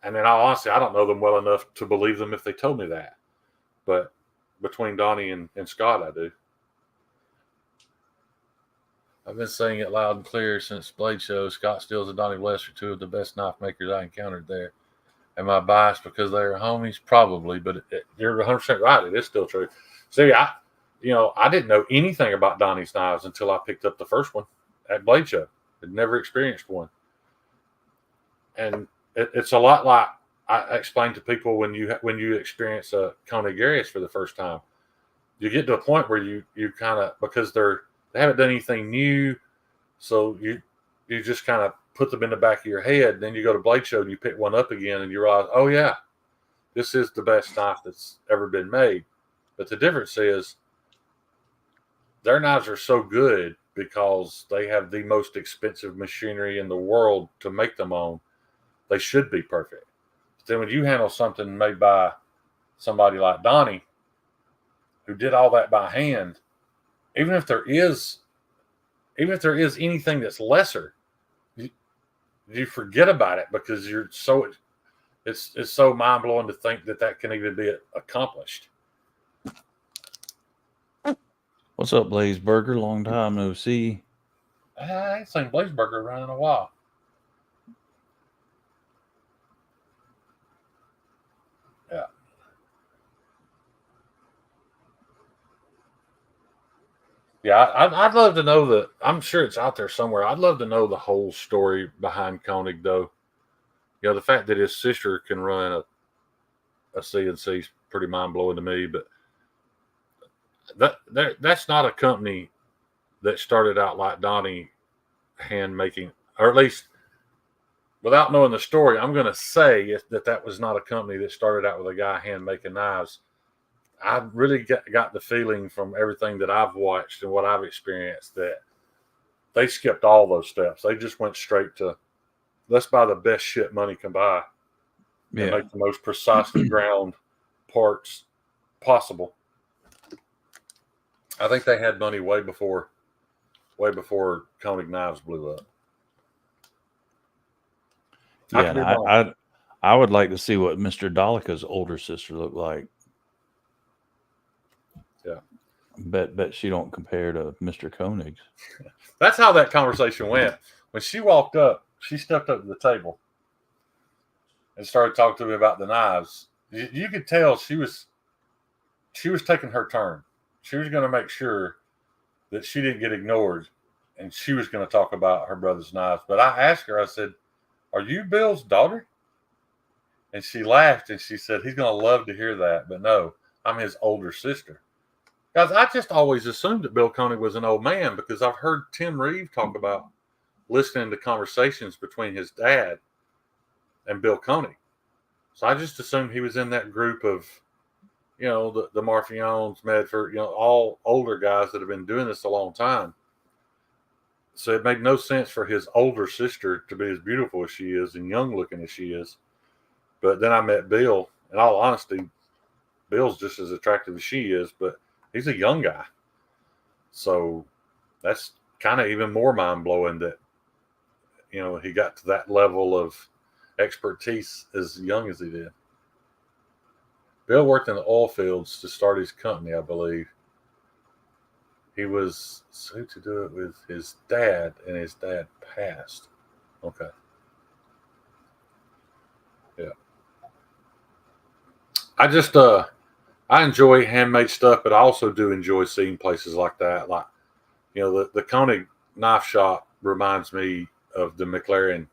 And in all honesty, I don't know them well enough to believe them if they told me that. But between Donnie and Scott, I do. I've been saying it loud and clear since Blade Show. Scott Stills and Donnie Bless are two of the best knife makers I encountered there. Am I biased because they are homies? Probably, but you're 100% right. It is still true. See, I didn't know anything about Donnie's knives until I picked up the first one at Blade Show. I'd never experienced one. And it's a lot like I explain to people when you experience a Koenig Arius for the first time, you get to a point where you kind of, because they haven't done anything new, so you just kind of put them in the back of your head. And then you go to Blade Show and you pick one up again and you realize, oh yeah, this is the best knife that's ever been made. But the difference is their knives are so good because they have the most expensive machinery in the world to make them on. They should be perfect. But then when you handle something made by somebody like Donnie, who did all that by hand, even if there is anything that's lesser, you forget about it because you're so, it's so mind blowing to think that can even be accomplished. What's up, Blaze Burger? Long time no see. I ain't seen Blaze Burger around in a while. Yeah. Yeah, I'd love to know that. I'm sure it's out there somewhere. I'd love to know the whole story behind Koenig, though. You know, the fact that his sister can run a CNC is pretty mind blowing to me. But that's not a company that started out like Donnie hand making, or at least without knowing the story, I'm going to say that was not a company that started out with a guy hand making knives. I really got the feeling from everything that I've watched and what I've experienced that they skipped all those steps. They just went straight to, let's buy the best shit money can buy and make the most precisely ground parts possible. I think they had money way before Koenig knives blew up. Yeah, I would like to see what Mr. Dolica's older sister looked like. Yeah. Bet she don't compare to Mr. Koenig's. That's how that conversation went. When she walked up, she stepped up to the table and started talking to me about the knives. You could tell she was taking her turn. She was going to make sure that she didn't get ignored, and she was going to talk about her brother's knives. But I asked her, I said, "Are you Bill's daughter?" And she laughed and she said, "He's going to love to hear that, but no, I'm his older sister." Guys, I just always assumed that Bill Koenig was an old man because I've heard Tim Reeve talk about listening to conversations between his dad and Bill Koenig. So I just assumed he was in that group of, you know, the Marfiones, Medford, you know, all older guys that have been doing this a long time. So it made no sense for his older sister to be as beautiful as she is and young looking as she is. But then I met Bill. In all honesty, Bill's just as attractive as she is, but he's a young guy. So that's kind of even more mind blowing that, you know, he got to that level of expertise as young as he did. Bill worked in the oil fields to start his company, I believe. He was sued to do it with his dad, and his dad passed. Okay. Yeah. I just, I enjoy handmade stuff, but I also do enjoy seeing places like that. Like, you know, the Koenig knife shop reminds me of the McLaren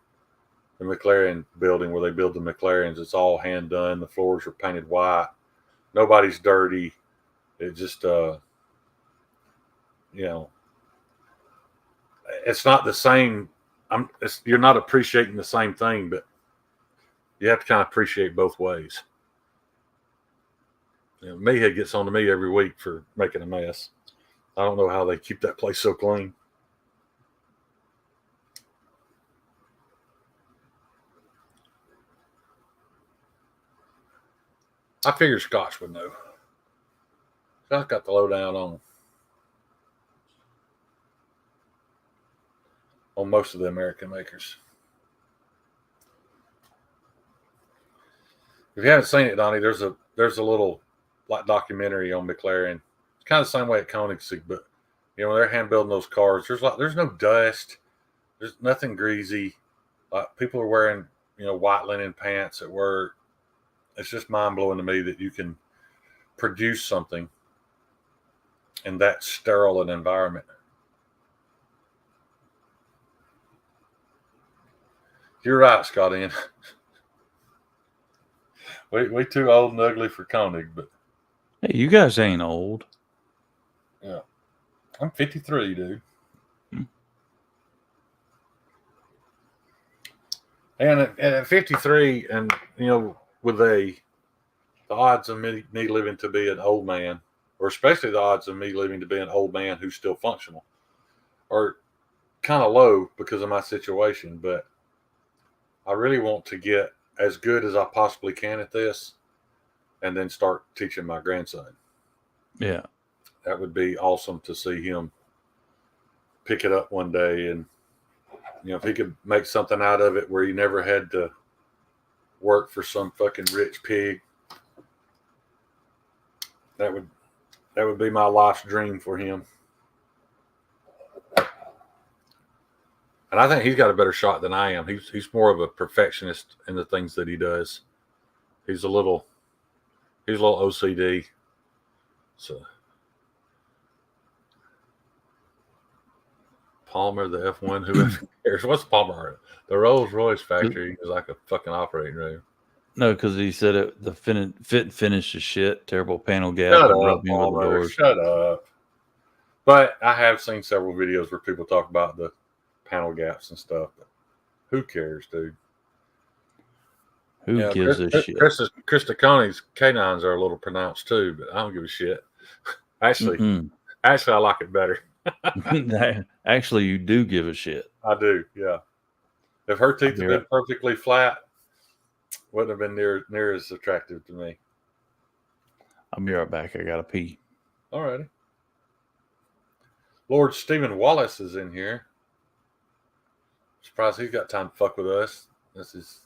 building where they build the McLarens. It's all hand done. The floors are painted white. Nobody's dirty. It just, you know, it's not the same. You're not appreciating the same thing, but you have to kind of appreciate both ways. You know, Meathead gets on to me every week for making a mess. I don't know how they keep that place so clean. I figured Scotch would know. Scotch got the lowdown on most of the American makers. If you haven't seen it, Donnie, there's a little like documentary on McLaren. It's kind of the same way at Koenigsegg, but you know, when they're hand building those cars, there's no dust, there's nothing greasy. Like people are wearing, you know, white linen pants at work. It's just mind blowing to me that you can produce something in that sterile an environment. You're right, Scott Ian. We too old and ugly for Koenig, but hey, you guys ain't old. yeah, I'm 53, dude. And at 53, and with the odds of me living to be an old man, or especially the odds of me living to be an old man who's still functional, are kind of low because of my situation. But I really want to get as good as I possibly can at this, and then start teaching my grandson. Yeah, that would be awesome to see him pick it up one day, and if he could make something out of it where he never had to work for some fucking rich pig, that would be my life's dream for him. And I think he's got a better shot than I am. He's more of a perfectionist in the things that he does. He's a little OCD. So Palmer, the F1, whoever cares. What's Palmer? The Rolls Royce factory is like a fucking operating room. No, because he said the fit finish is shit. Terrible panel gap. Shut up, Palmer. Shut up. But I have seen several videos where people talk about the panel gaps and stuff. But who cares, dude? Who gives a shit? Krista Coney's canines are a little pronounced too, but I don't give a shit. Actually, I like it better. Actually, you do give a shit. I do, yeah. If her teeth had been perfectly flat, wouldn't have been near as attractive to me. I'll be right back. I gotta pee. All righty. Lord Stephen Wallace is in here. Surprised he's got time to fuck with us. This is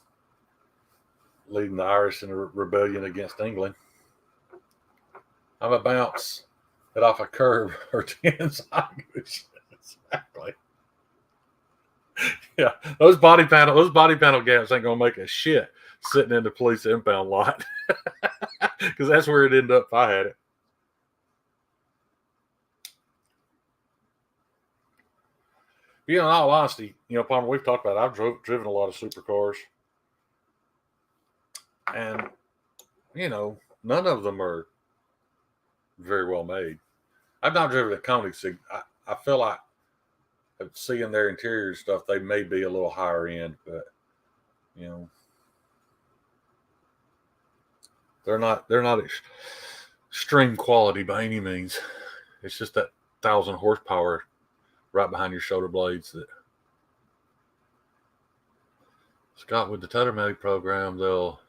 leading the Irish in a rebellion against England. I'm a bounce it off a curve or 10 language. Exactly. Yeah, those body panel gaps ain't gonna make a shit sitting in the police impound lot, because that's where it ended up if I had it. But, in all honesty, Palmer, we've talked about it. I've driven a lot of supercars, and none of them are very well made. I've not driven a Koenigsegg. I feel like seeing their interior stuff, they may be a little higher end, but they're not extreme quality by any means. It's just that 1,000 horsepower right behind your shoulder blades. That Scott, with the Tethermatic program, they'll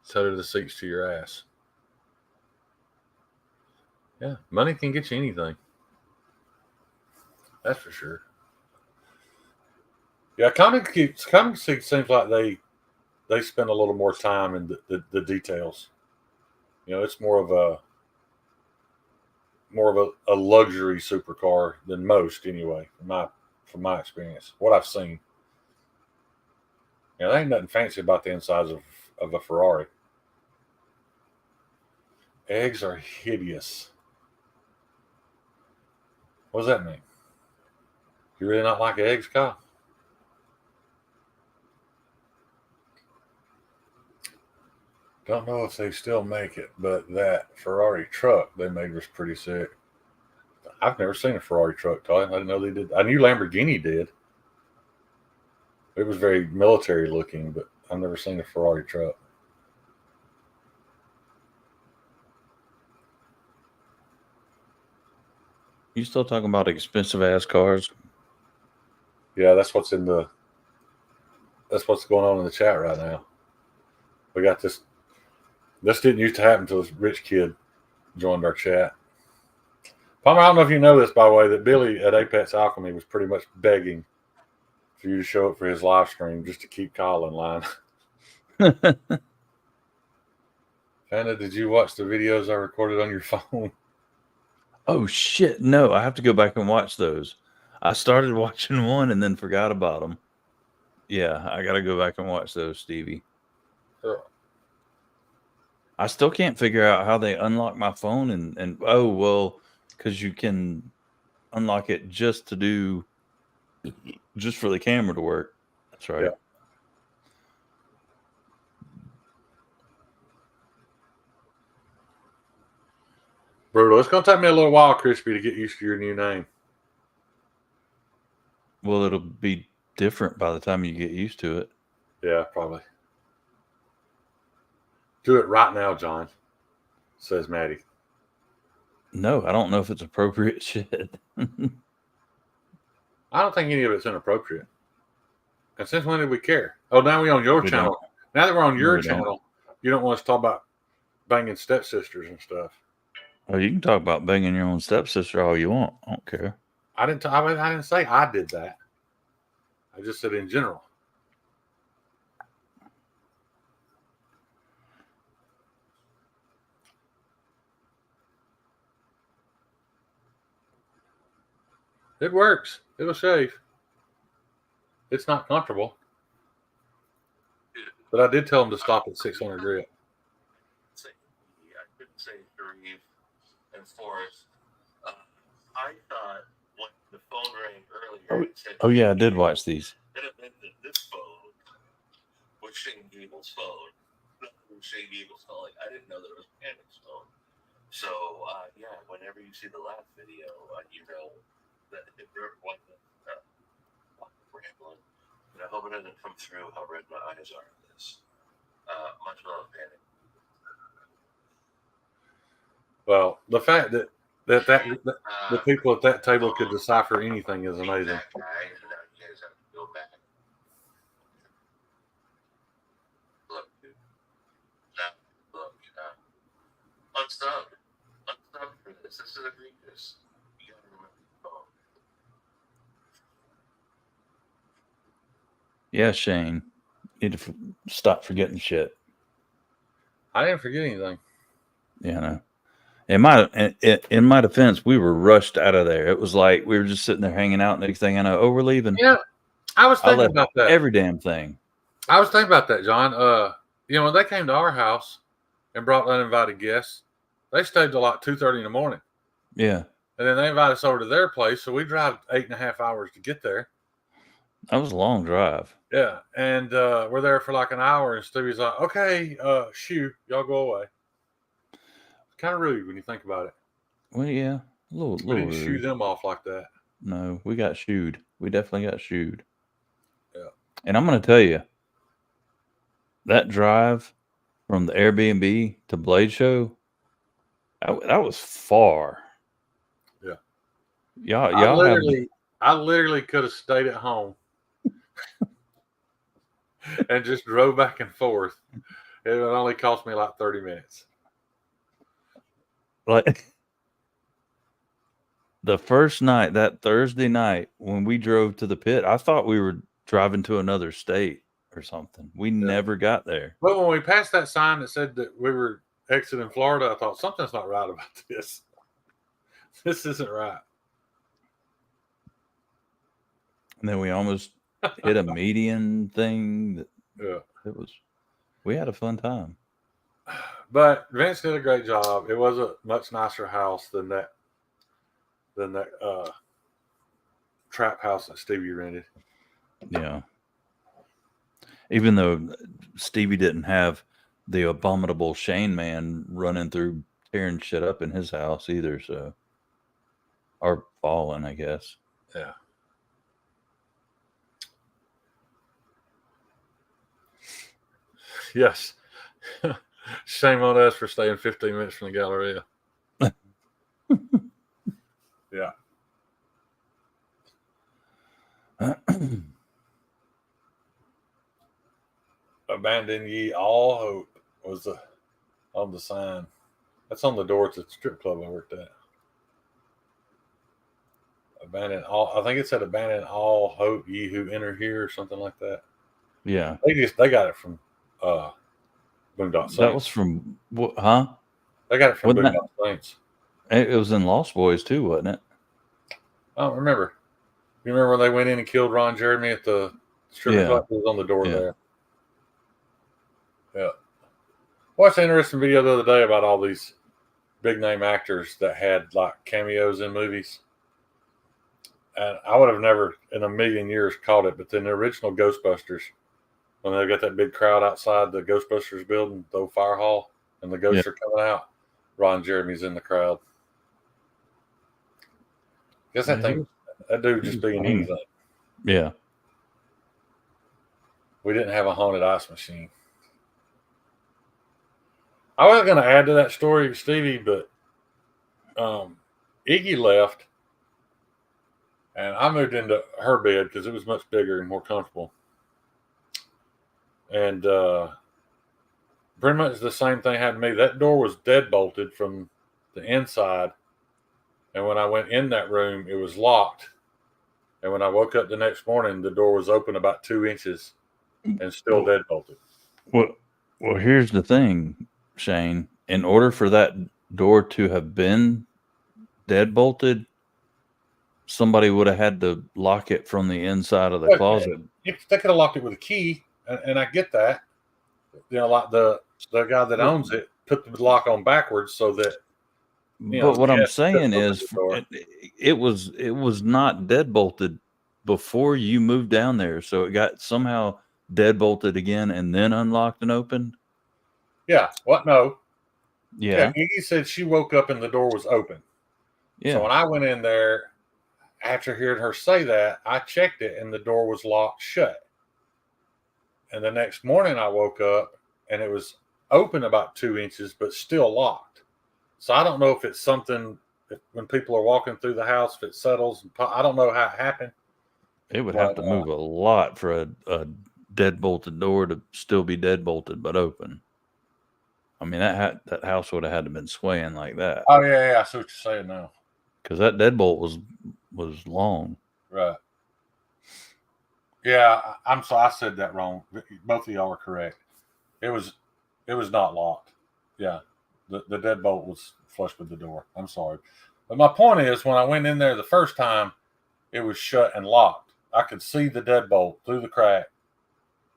tether the seats to your ass. Yeah, money can get you anything. That's for sure. Yeah, Koenigsegg seems like they spend a little more time in the details. It's more of a luxury supercar than most, anyway, from my experience. What I've seen. There ain't nothing fancy about the insides of a Ferrari. Eggs are hideous. What does that mean? You really not like eggs, Kyle? Don't know if they still make it, but that Ferrari truck they made was pretty sick. I've never seen a Ferrari truck, Todd. I didn't know they did. I knew Lamborghini did. It was very military looking, but I've never seen a Ferrari truck. You still talking about expensive ass cars? Yeah, that's what's going on in the chat right now. We got this. This didn't used to happen until this rich kid joined our chat. Palmer, I don't know if you know this, by the way, that Billy at Apex Alchemy was pretty much begging for you to show up for his live stream just to keep Kyle in line. Fana, did you watch the videos I recorded on your phone? Oh, shit. No, I have to go back and watch those. I started watching one and then forgot about them. Yeah, I got to go back and watch those, Stevie. Sure. I still can't figure out how they unlock my phone and oh, well, because you can unlock it just for the camera to work. That's right. Brutal. It's going to take me a little while, Crispy, to get used to your new name. Well, it'll be different by the time you get used to it. Yeah, probably. Do it right now, John, says Maddie. No, I don't know if it's appropriate shit. I don't think any of it's inappropriate. And since when did we care? Oh, now we're on your channel. Now that we're on your channel, you don't want us to talk about banging stepsisters and stuff. Oh, you can talk about banging your own stepsister all you want. I don't care. I didn't say I did that. I just said in general. It works. It'll shave. It's not comfortable. But I did tell him to stop at 600 grit. I couldn't say Sharif and Forrest. I thought when the phone rang earlier, it said, oh yeah, I did watch these. That it meant that this phone was Shane Gable's phone. Not Shane Gable's calling. I didn't know that it was Panic's phone. So, yeah, whenever you see the last video, you know that it wasn't rambling. But I hope it doesn't come through how red my eyes are in this. Much love, Panic. Well, the fact that the people at that table could decipher anything is amazing. That guy, and now you guys have to go back. Look, dude. Look. Unsub for this. This is egregious. You gotta remember the phone. Yeah, Shane. You need to stop forgetting shit. I didn't forget anything. Yeah, I know. In my defense, we were rushed out of there. It was like we were just sitting there hanging out. Next thing I know, we're leaving. Yeah, I was thinking about that. Every damn thing. I was thinking about that, John. When they came to our house and brought uninvited guests, they stayed till like 2:30 in the morning. Yeah. And then they invited us over to their place, so we drive 8.5 hours to get there. That was a long drive. Yeah, and we're there for like an hour, and Stevie's like, "Okay, shoo, y'all go away." It's kind of rude when you think about it. Well, yeah, a little We didn't rude. shoo them off like that. No, we got shooed. We definitely got shooed. Yeah. And I'm going to tell you, that drive from the Airbnb to Blade Show, that was far. Yeah. I literally could have stayed at home and just drove back and forth. It would only cost me like 30 minutes. Like the first night, that Thursday night, when we drove to the pit, I thought we were driving to another state or something. We never got there. But when we passed that sign that said that we were exiting Florida, I thought something's not right about this. This isn't right. And then we almost hit a median thing. We had a fun time. But Vince did a great job. It was a much nicer house than that trap house that Stevie rented. Yeah. Even though Stevie didn't have the abominable Shane man running through tearing shit up in his house either, so or falling, I guess. Yeah. Yes. Shame on us for staying 15 minutes from the Galleria. Yeah. Abandon ye all hope was on the sign. That's on the door to the strip club I worked at. Abandon all. I think it said abandon all hope ye who enter here or something like that. Yeah. They got it from Boondock Saints. That was from what? Huh? They got it from Boondock Saints. It was in Lost Boys too, wasn't it? I don't remember. You remember when they went in and killed Ron Jeremy at the strip club? It was on the door there. Yeah. Watched an interesting video the other day about all these big name actors that had like cameos in movies. And I would have never in a million years caught it, but then the original Ghostbusters, when they got that big crowd outside the Ghostbusters building, the old fire hall, and the ghosts are coming out, Ron Jeremy's in the crowd. Guess I think that dude just being anything. Yeah. We didn't have a haunted ice machine. I was going to add to that story, Stevie, but Iggy left, and I moved into her bed because it was much bigger and more comfortable. And pretty much the same thing happened to me. That door was deadbolted from the inside, and when I went in that room, it was locked. And when I woke up the next morning, the door was open about 2 inches and still deadbolted. Well, here's the thing, Shane. In order for that door to have been deadbolted, somebody would have had to lock it from the inside of the closet. They could have locked it with a key, and I get that. You know, like the guy that owns it put the lock on backwards so that. But what I'm saying is, it was not deadbolted before you moved down there, so it got somehow deadbolted again and then unlocked and opened. Yeah. What? No. Yeah. Iggy said she woke up and the door was open. Yeah. So when I went in there, after hearing her say that, I checked it and the door was locked shut. And the next morning I woke up and it was open about 2 inches, but still locked. So I don't know if it's something that when people are walking through the house, if it settles. I don't know how it happened. It would have to move a lot for a deadbolted door to still be deadbolted but open. I mean, that house would have had to been swaying like that. Oh yeah, I see what you're saying now. Because that deadbolt was long. Right. Yeah, I'm sorry, I said that wrong. Both of y'all are correct. It was not locked. Yeah, the deadbolt was flush with the door. I'm sorry, but my point is, when I went in there the first time, it was shut and locked. I could see the deadbolt through the crack,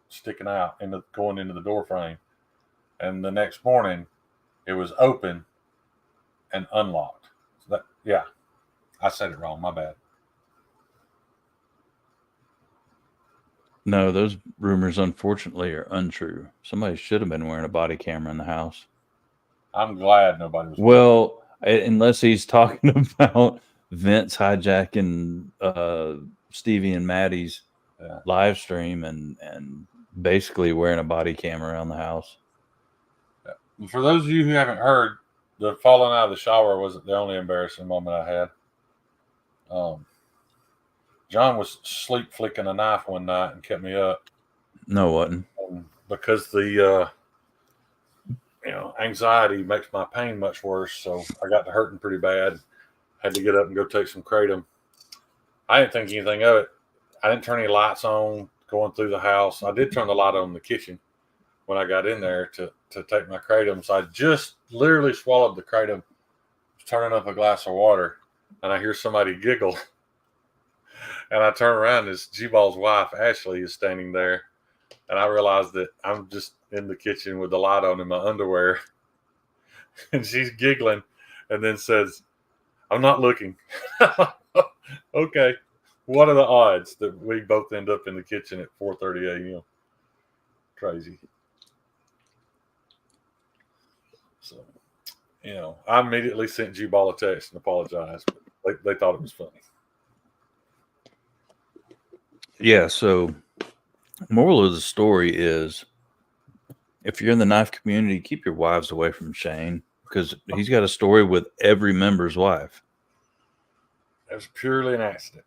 sticking out going into the door frame. And the next morning, it was open and unlocked. So I said it wrong. My bad. No, those rumors, unfortunately, are untrue. Somebody should have been wearing a body camera in the house. I'm glad nobody was. Well, unless he's talking about Vince hijacking Stevie and Maddie's live stream and basically wearing a body camera around the house. Yeah. For those of you who haven't heard, the falling out of the shower wasn't the only embarrassing moment I had. John was sleep flicking a knife one night and kept me up. No, wasn't. Because the anxiety makes my pain much worse, so I got to hurting pretty bad. Had to get up and go take some kratom. I didn't think anything of it. I didn't turn any lights on going through the house. I did turn the light on in the kitchen when I got in there to take my kratom. So I just literally swallowed the kratom, turning up a glass of water, and I hear somebody giggle. And I turn around, and G-Ball's wife, Ashley, is standing there. And I realized that I'm just in the kitchen with the light on in my underwear. And she's giggling and then says, "I'm not looking." Okay. What are the odds that we both end up in the kitchen at 4:30 a.m.? Crazy. So, I immediately sent G-Ball a text and apologized. But they thought it was funny. Yeah, so moral of the story is, if you're in the knife community, keep your wives away from Shane, because he's got a story with every member's wife. It was purely an accident.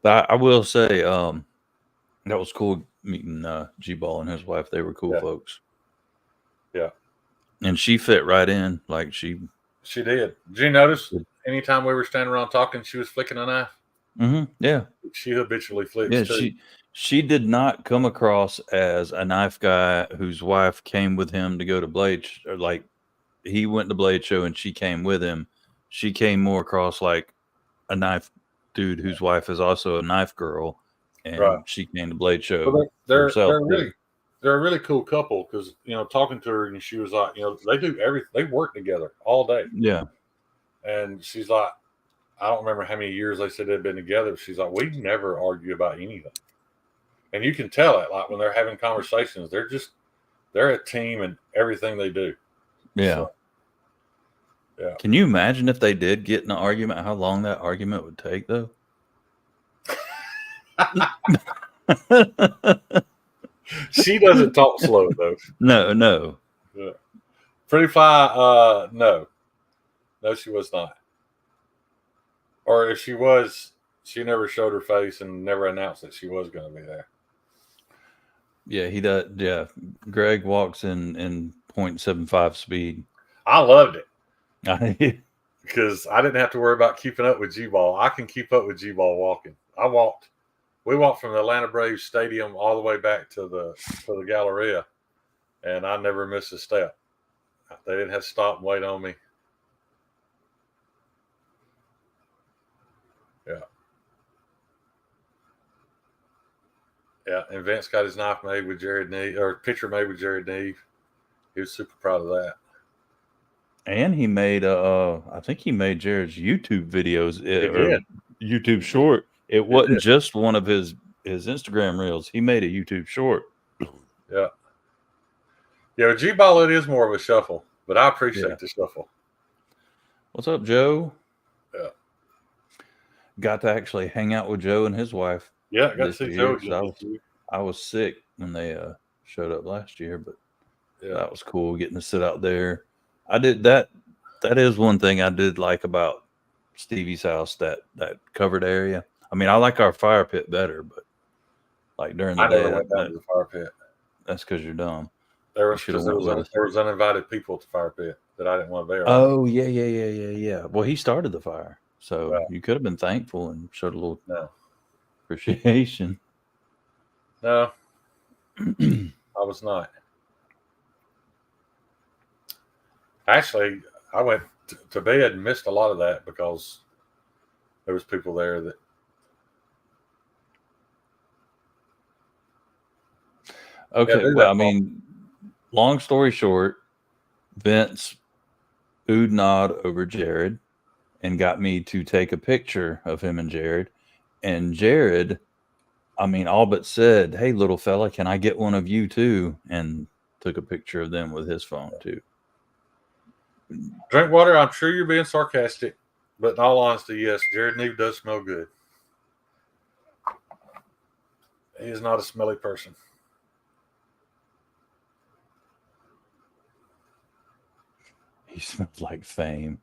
But I will say, that was cool meeting G-Ball and his wife. They were cool folks. Yeah. And she fit right in. Like she did. Did you notice anytime we were standing around talking, she was flicking a knife? Mm-hmm. Yeah. She habitually flicks too. She did not come across as a knife guy whose wife came with him to go to Blade, or like he went to Blade Show and she came with him. She came more across like a knife dude whose wife is also a knife girl, and she came to Blade Show. Well, they're a really cool couple, because talking to her, and she was like, they do everything. They work together all day. Yeah. And she's like, I don't remember how many years they said they'd been together. She's like, we never argue about anything. And you can tell it, like when they're having conversations, they're a team in everything they do. Yeah. Yeah. Can you imagine if they did get in an argument, how long that argument would take, though? She doesn't talk slow, though. No. Yeah. Pretty Fly, no. No, she was not. Or if she was, she never showed her face and never announced that she was going to be there. Yeah, he does. Yeah. Greg walks in 0.75 speed. I loved it. Yeah. Because I didn't have to worry about keeping up with G-Ball. I can keep up with G-Ball walking. We walked from the Atlanta Braves Stadium all the way back to the Galleria, and I never missed a step. They didn't have to stop and wait on me. Yeah. Yeah, and Vince got his knife made with Jared Neve, or picture made with Jared Neve. He was super proud of that. And he made I think he made Jared's YouTube videos did. YouTube short. It wasn't just one of his Instagram reels. He made a YouTube short. Yeah. Yeah, with G-Ball it is more of a shuffle, but I appreciate the shuffle. What's up, Joe? Yeah. Got to actually hang out with Joe and his wife. Yeah, I got to see Joe. I was sick when they showed up last year, but that was cool getting to sit out there. I did that. That is one thing I did like about Stevie's house, that covered area. I mean, I like our fire pit better, but like during the day, never went down to the fire pit. That's because you're dumb. There was uninvited people at the fire pit that I didn't want to be around. Oh yeah. Well, he started the fire, so you could have been thankful and showed a little appreciation. No, I was not. Actually, I went to bed and missed a lot of that because there was people there that. Okay, well, I mean, long story short, Vince oohed nod over Jared and got me to take a picture of him and Jared. And Jared, I mean, all but said, "Hey, little fella, can I get one of you too?" And took a picture of them with his phone too. Drinkwater, I'm sure you're being sarcastic, but in all honesty, yes, Jared Neve does smell good. He is not a smelly person. He smells like fame.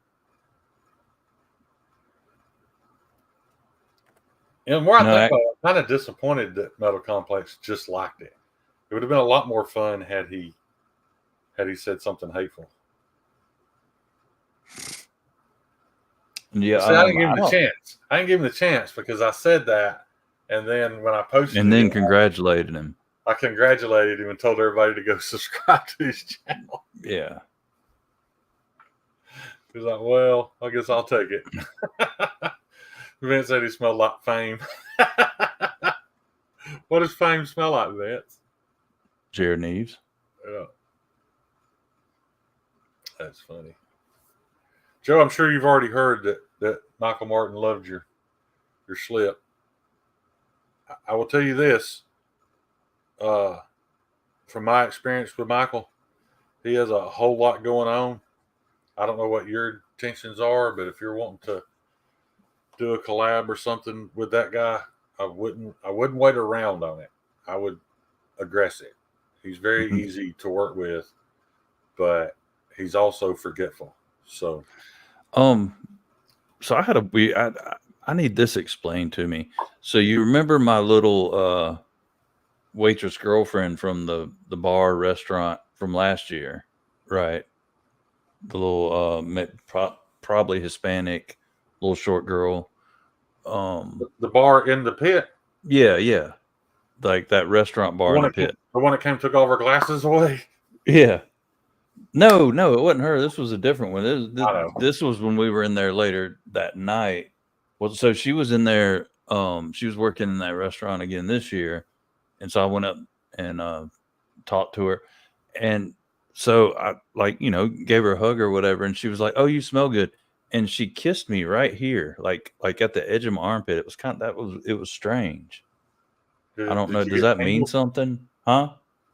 And the more I think about it, I'm kind of disappointed that Metal Complex just liked it. It would have been a lot more fun had he said something hateful. Yeah, I didn't give him the chance. I didn't give him the chance because I said that, and then when I posted, and then congratulated him. I congratulated him and told everybody to go subscribe to his channel. Yeah. He was like, "Well, I guess I'll take it." Vince said he smelled like fame. What does fame smell like, Vince? Jared Neves. Yeah. That's funny. Joe, I'm sure you've already heard that Michael Martin loved your slip. I will tell you this. From my experience with Michael, he has a whole lot going on. I don't know what your intentions are, but if you're wanting to do a collab or something with that guy, I wouldn't wait around on it. I would address it. He's very easy to work with, but he's also forgetful. So I had I need this explained to me. So you remember my little waitress girlfriend from the bar restaurant from last year, right? The little probably Hispanic, little short girl. The bar in the pit. Yeah. Like that restaurant bar in the pit. The one that came took all of her glasses away. Yeah. No, it wasn't her. This was a different one. This was when we were in there later that night. Well, so she was in there. She was working in that restaurant again this year, and so I went up and talked to her, and so I gave her a hug or whatever, and she was like, "Oh, you smell good," and she kissed me right here, like at the edge of my armpit. It was it was strange. I don't know. Does that mean something? Huh?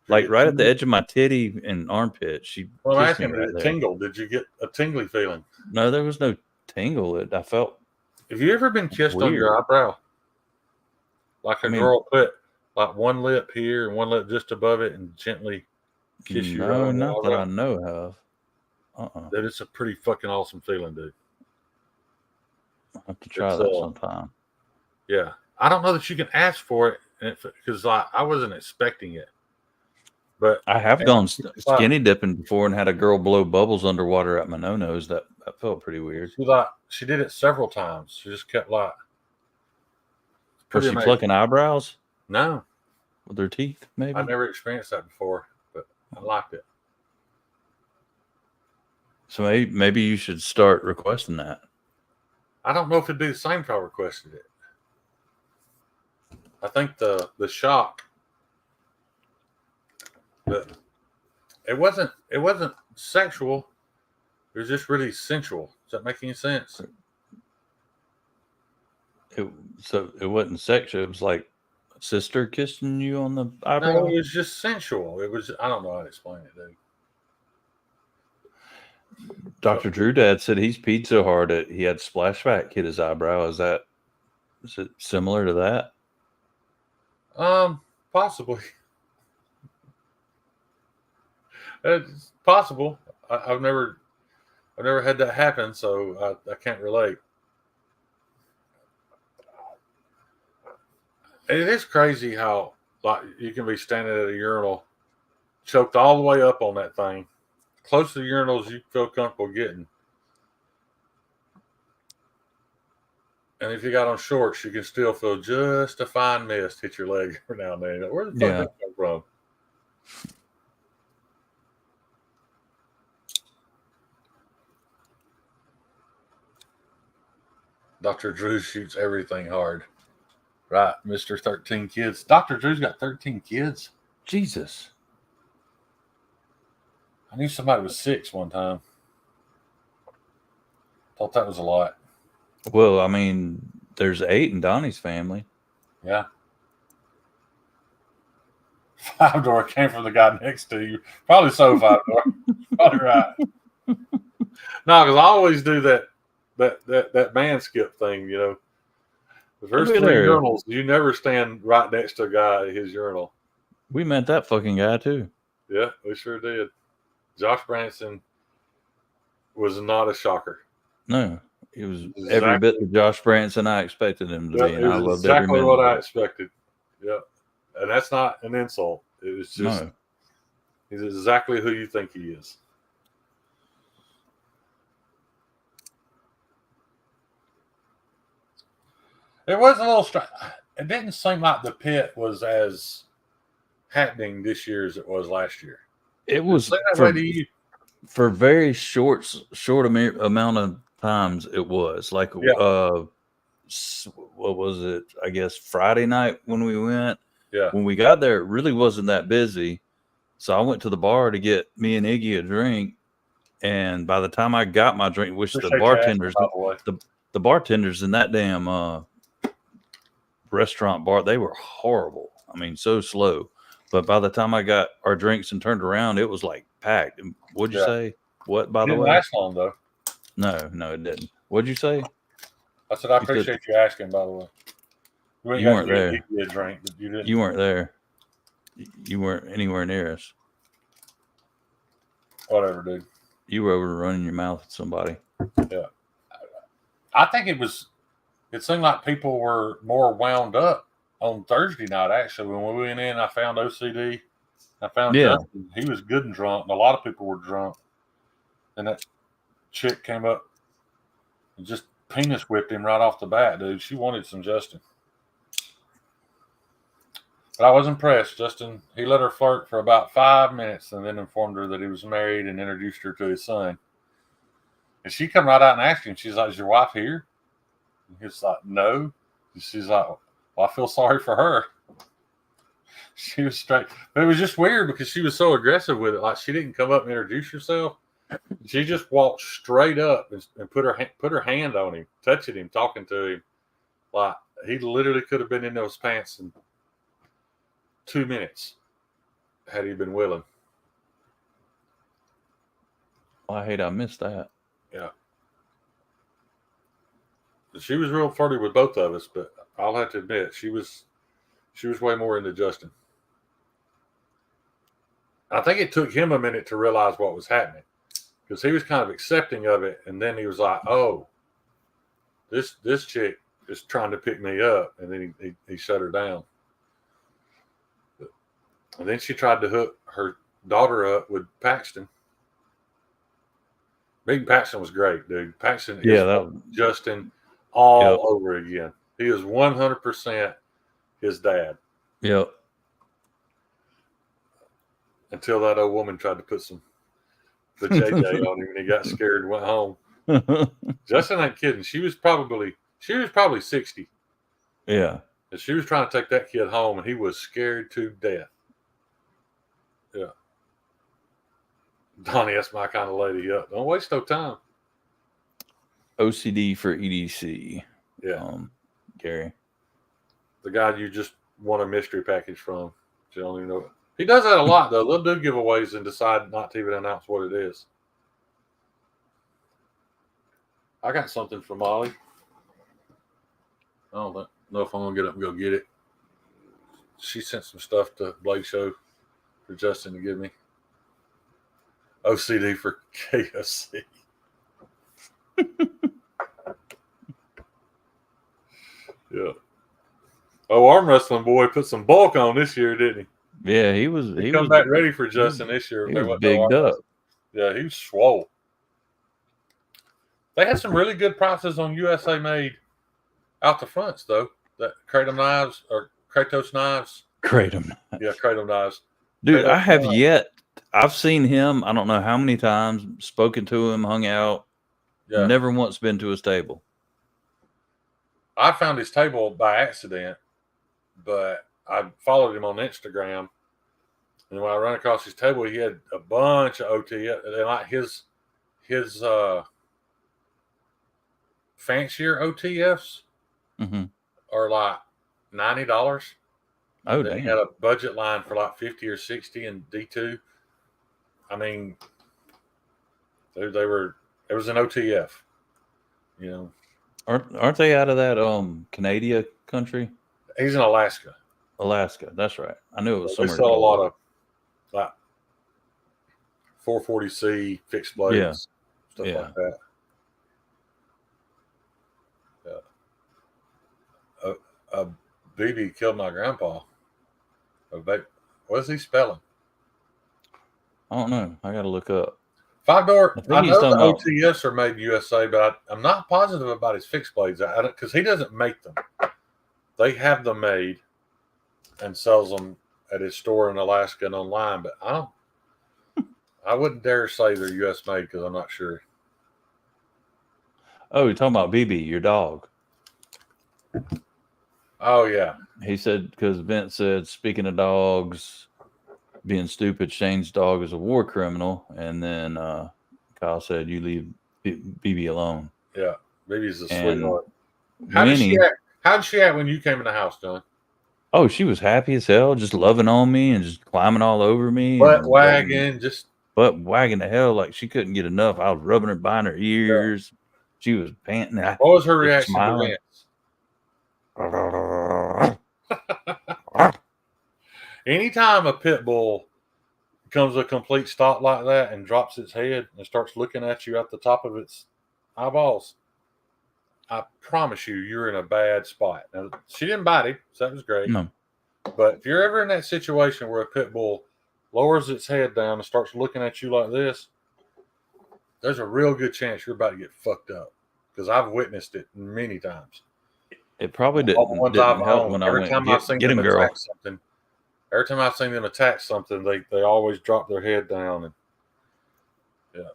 like right at the edge of my titty and armpit. She Well, I'm kissed me asking, right did it there. tingle? Did you get a tingly feeling? No, there was no tingle. I felt. Have you ever been kissed on your Weird. eyebrow? Like a girl put like one lip here and one lip just above it and gently kiss you right on the not that eyebrow? I know of. That it's a pretty fucking awesome feeling, dude. I'll have to try that sometime. Yeah. I don't know that you can ask for it because like, I wasn't expecting it. But I have gone skinny dipping before and had a girl blow bubbles underwater at my no-nos. That felt pretty weird. She did it several times. She just kept like. Was she plucking eyebrows? No. With her teeth, maybe? I've never experienced that before, but I liked it. So maybe you should start requesting that. I don't know if it'd be the same if I requested it. I think the shock, but it wasn't sexual. It was just really sensual. Does that make any sense? So it wasn't sexual. It was like a sister kissing you on the eyebrow. No, it was just sensual. It was. I don't know how to explain it, dude. Dr. Drew Dad said he's peed so hard that he had splashback hit his eyebrow. Is it similar to that? Possibly. It's possible. I've never had that happen, so I can't relate. It is crazy how like you can be standing at a urinal, choked all the way up on that thing, close to the urinals you feel comfortable getting. And if you got on shorts, you can still feel just a fine mist hit your leg every now and then. Where the fuck did that come from? Dr. Drew shoots everything hard. Right, Mr. 13 kids. Dr. Drew's got 13 kids. Jesus. I knew somebody was 6 one time. Thought that was a lot. Well, I mean, there's 8 in Donnie's family. Yeah. 5 door came from the guy next to you. Probably so, 5 door. Probably right. No, because I always do that man skip thing, you know. The first 3 urinals, you never stand right next to a guy at his urinal. We met that fucking guy too. Yeah, we sure did. Josh Branson was not a shocker. No, he was every bit the Josh Branson I expected him to be, and I loved exactly every minute. what I expected. Yeah, and that's not an insult. It was just he's exactly who you think he is. It was a little strange. It didn't seem like the pit was as happening this year as it was last year. It was for very short amount of times. It was like what was it? I guess Friday night when we went. Yeah. When we got there, it really wasn't that busy. So I went to the bar to get me and Iggy a drink, and by the time I got my drink, which the bartenders in that damn restaurant bar, they were horrible. I mean, so slow. But by the time I got our drinks and turned around, it was like packed. What'd you say? What, by the way? It didn't last long, though. No, it didn't. What'd you say? I said, I appreciate you asking, by the way. You weren't there. A drink, but you didn't. You weren't there. You weren't anywhere near us. Whatever, dude. You were over running your mouth at somebody. Yeah. I think it seemed like people were more wound up on Thursday night, actually. When we went in, I found OCD. I found Justin. He was good and drunk, and a lot of people were drunk. And that chick came up and just penis whipped him right off the bat, dude. She wanted some Justin. But I was impressed. Justin, he let her flirt for about 5 minutes and then informed her that he was married and introduced her to his son. And she come right out and asked him, she's like, is your wife here? And he's like, no. And she's like, well, I feel sorry for her. She was straight. But it was just weird because she was so aggressive with it. Like, she didn't come up and introduce herself. She just walked straight up and put her hand on him, touching him, talking to him. Like, he literally could have been in those pants in 2 minutes. had he been willing. I hate I missed that. Yeah. She was real flirty with both of us, but I'll have to admit she was way more into Justin. I think it took him a minute to realize what was happening because he was kind of accepting of it, and then he was like, "Oh, this chick is trying to pick me up," and then he shut her down. And then she tried to hook her daughter up with Paxton. Meeting Paxton was great, dude. Paxton is Justin all over again. He is 100% his dad. Yep. Until that old woman tried to put the JJ on him and he got scared and went home. Justin ain't kidding. She was probably 60. Yeah. And she was trying to take that kid home and he was scared to death. Yeah. Donnie, that's my kind of lady. Yeah. Don't waste no time. OCD for EDC. Yeah. Gary. The guy you just want a mystery package from. You don't even know it. He does that a lot, though. They'll do giveaways and decide not to even announce what it is. I got something for Molly. I don't know if I'm going to get up and go get it. She sent some stuff to Blade Show for Justin to give me. OCD for KFC. Yeah. Oh, arm wrestling boy put some bulk on this year, didn't he? Yeah, he was. He come back ready for Justin this year. He was bigged up. Yeah, he was swole. They had some really good prices on USA Made out the fronts, though. That Kratom knives or Kratos knives. Kratom. Yeah, Kratom knives. Dude, I have yet. I've seen him. I don't know how many times. Spoken to him, hung out. Yeah. Never once been to his table. I found his table by accident, but I followed him on Instagram, and when I ran across his table, he had a bunch of OTF. And like his fancier OTFs are like $90. Oh, they damn. had a budget line for like 50 or 60 and D2. I mean, they were. It was an OTF, you know. Aren't they out of that Canada country? He's in Alaska. Alaska, that's right. I knew it was somewhere. They sell a lot of like 440C fixed blades, stuff like that. Yeah. A BB killed my grandpa. What is he spelling? I don't know. I got to look up. 5-door. I know the OTFs are made in USA, but I'm not positive about his fixed blades because he doesn't make them. They have them made and sells them at his store in Alaska and online, but I wouldn't dare say they're US made because I'm not sure. Oh, you're talking about BB, your dog. Oh, yeah. He said, because Vince said, speaking of dogs being stupid, Shane's dog is a war criminal. And then Kyle said, you leave BB alone. Yeah. BB's a sweetheart. How did she act when you came in the house, John? Oh, she was happy as hell, just loving on me and just climbing all over me. Butt wagging, butt wagging the hell like she couldn't get enough. I was rubbing her behind her ears. Yeah. She was panting. What was her reaction to Vince? Anytime a pit bull comes to a complete stop like that and drops its head and starts looking at you at the top of its eyeballs, I promise you're in a bad spot. Now, she didn't bite him, so that was great. No. But if you're ever in that situation where a pit bull lowers its head down and starts looking at you like this, there's a real good chance you're about to get fucked up because I've witnessed it many times. It probably didn't help when I went, get him, girl. Every time I've seen them attack something, they always drop their head down. And yeah.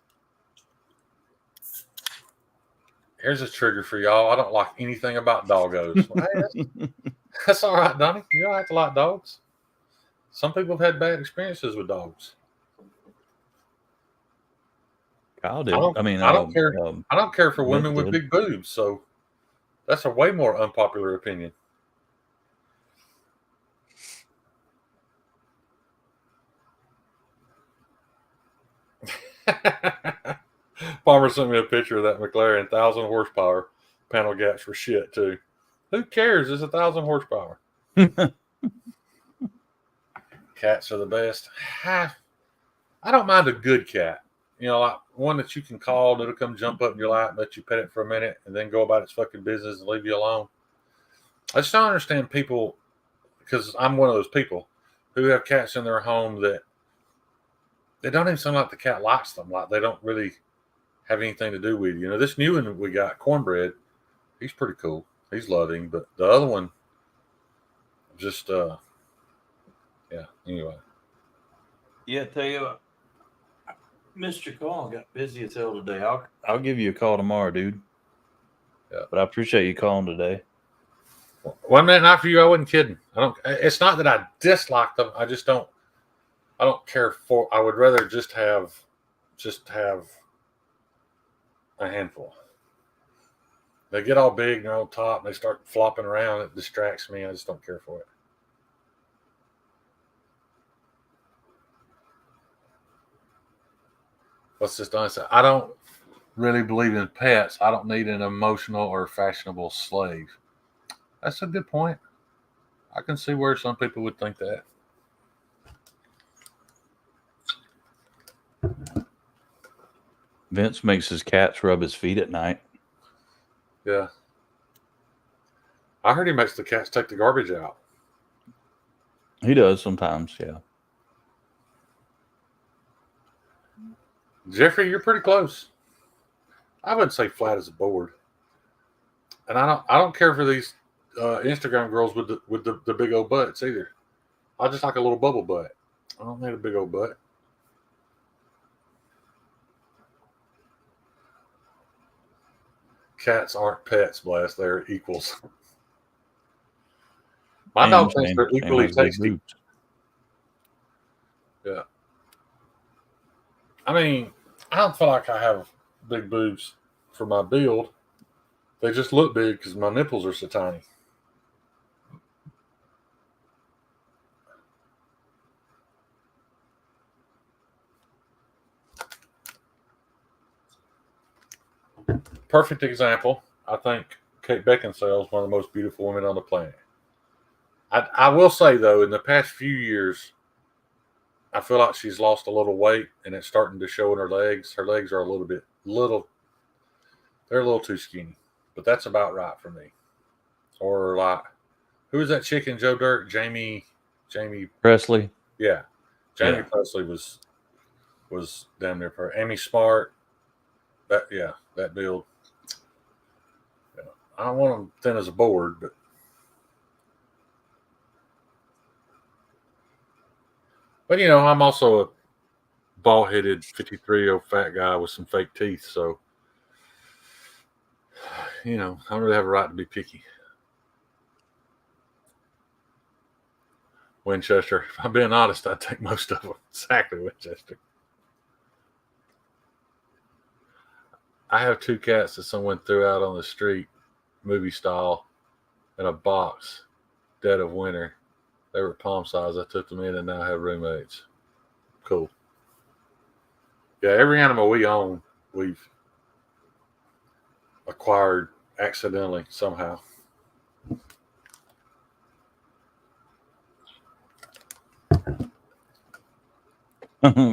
Here's a trigger for y'all. I don't like anything about doggos. Well, hey, that's all right, Donnie. You don't have to like dogs. Some people have had bad experiences with dogs. Kyle did. I don't care. I don't care for women with big boobs. So that's a way more unpopular opinion. Palmer sent me a picture of that McLaren 1,000 horsepower. Panel gaps were shit too. Who cares? It's 1,000 horsepower. Cats are the best. I don't mind a good cat. You know, like one that you can call that'll come jump up in your lap, let you pet it for a minute, and then go about its fucking business and leave you alone. I just don't understand people, because I'm one of those people who have cats in their home that they don't even seem like the cat likes them. Like they don't really have anything to do with you. You know, this new one we got, Cornbread, he's pretty cool. He's loving, but the other one just yeah, anyway. Yeah, tell you what, I missed your call. Got busy as hell today. I'll give you a call tomorrow, dude. Yeah. But I appreciate you calling today. 1 minute not for you, I wasn't kidding. It's not that I dislike them. I don't care for. I would rather just have a handful. They get all big and they're on top and they start flopping around. It distracts me. I just don't care for it. What's this done? I don't really believe in pets. I don't need an emotional or fashionable slave. That's a good point. I can see where some people would think that. Vince makes his cats rub his feet at night. Yeah. I heard he makes the cats take the garbage out. He does sometimes, yeah. Jeffrey, you're pretty close. I wouldn't say flat as a board. And I don't care for these Instagram girls with the big old butts either. I just like a little bubble butt. I don't need a big old butt. Cats aren't pets, blast. They're equals. My dog thinks they're equally tasty. Yeah. I mean, I don't feel like I have big boobs for my build. They just look big because my nipples are so tiny. Perfect example. I think Kate Beckinsale is one of the most beautiful women on the planet. I will say, though, in the past few years, I feel like she's lost a little weight and it's starting to show in her legs. Her legs are they're a little too skinny, but that's about right for me. Or like, who was that chick in Joe Dirt? Jamie Presley. Yeah. Jamie Presley was damn near perfect. Amy Smart. That build. Yeah. I don't want them thin as a board, but you know, I'm also a bald-headed 53-year-old fat guy with some fake teeth, so you know, I don't really have a right to be picky. Winchester. If I'm being honest, I'd take most of them. Exactly, Winchester. I have 2 cats that someone threw out on the street, movie style, in a box, dead of winter. They were palm size. I took them in and now have roommates. Cool. Yeah, every animal we own, we've acquired accidentally somehow.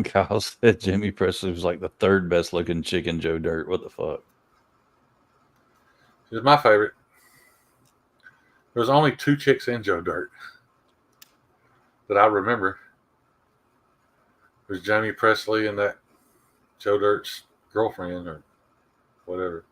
Kyle said Jimmy Presley was like the 3rd best looking chick in Joe Dirt. What the fuck? She's my favorite. There was only 2 chicks in Joe Dirt that I remember. There's Jamie Presley and that Joe Dirt's girlfriend or whatever.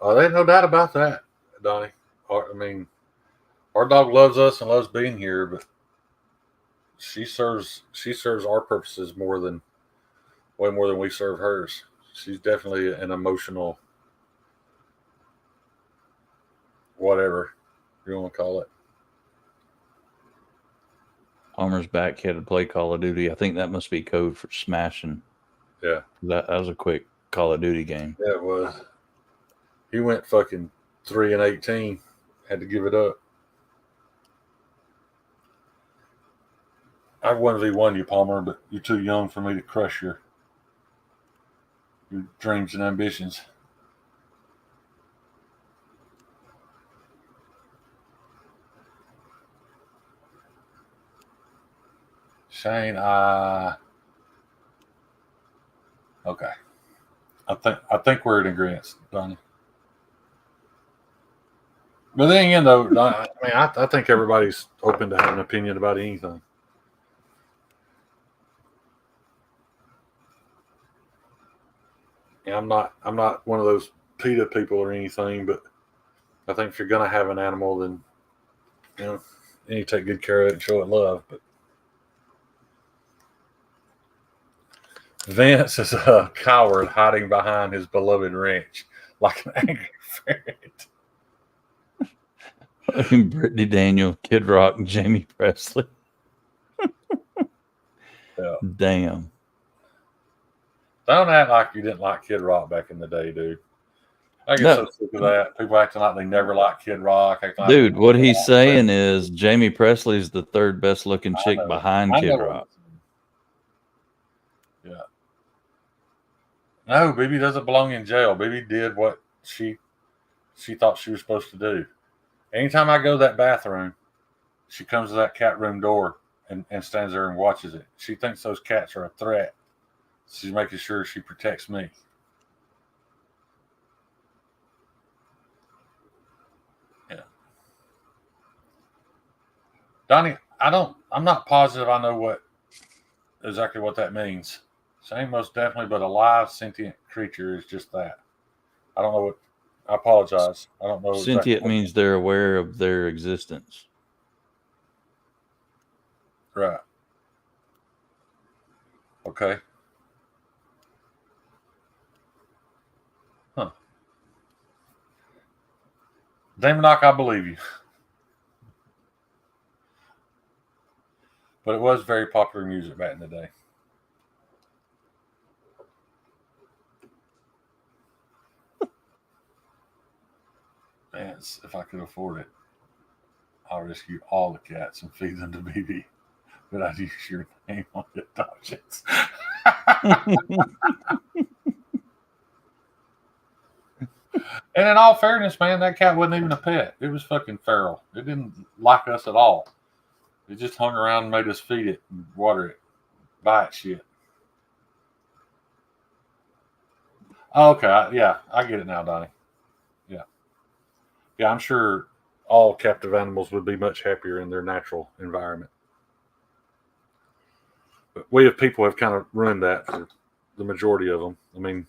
There's no doubt about that, Donnie. I mean, our dog loves us and loves being here, but she serves our purposes way more than we serve hers. She's definitely an emotional, whatever you want to call it. Palmer's back here to play Call of Duty. I think that must be code for smashing. Yeah. That was a quick Call of Duty game. Yeah, it was. He went fucking 3 and 18. Had to give it up. I 1v1 you, Palmer, but you're too young for me to crush your dreams and ambitions. Shane, okay. I think we're in agreement, Donnie. But then again, though, I mean, I think everybody's open to have an opinion about anything. And I'm not one of those PETA people or anything, but I think if you're gonna have an animal, then you need to take good care of it and show it love. But Vince is a coward hiding behind his beloved wrench like an angry ferret. Brittany Daniel, Kid Rock, and Jamie Presley. Yeah. Damn. Don't act like you didn't like Kid Rock back in the day, dude. I get so sick of that. People acting like they never liked Kid Rock. Dude, what he's saying is Jamie Presley's the third best looking chick behind Kid Rock. Yeah. No, Bibi doesn't belong in jail. Bibi did what she thought she was supposed to do. Anytime I go to that bathroom, she comes to that cat room door and stands there and watches it. She thinks those cats are a threat. She's making sure she protects me. Yeah. Donnie, I'm not positive I know exactly what that means. Saying most definitely, but a live sentient creature is just that. I don't know what. I apologize. I don't know. Sentient means they're aware of their existence. Right. Okay. Huh. Damanock, I believe you. But it was very popular music back in the day. Man, if I could afford it, I'll rescue all the cats and feed them to Bibi. But I'd use your name on the adoptions. And in all fairness, man, that cat wasn't even a pet. It was fucking feral. It didn't like us at all. It just hung around and made us feed it and water it. Buy it shit. Okay, yeah, I get it now, Donnie. Yeah. Yeah, I'm sure all captive animals would be much happier in their natural environment. But we as people have kind of ruined that for the majority of them. I mean,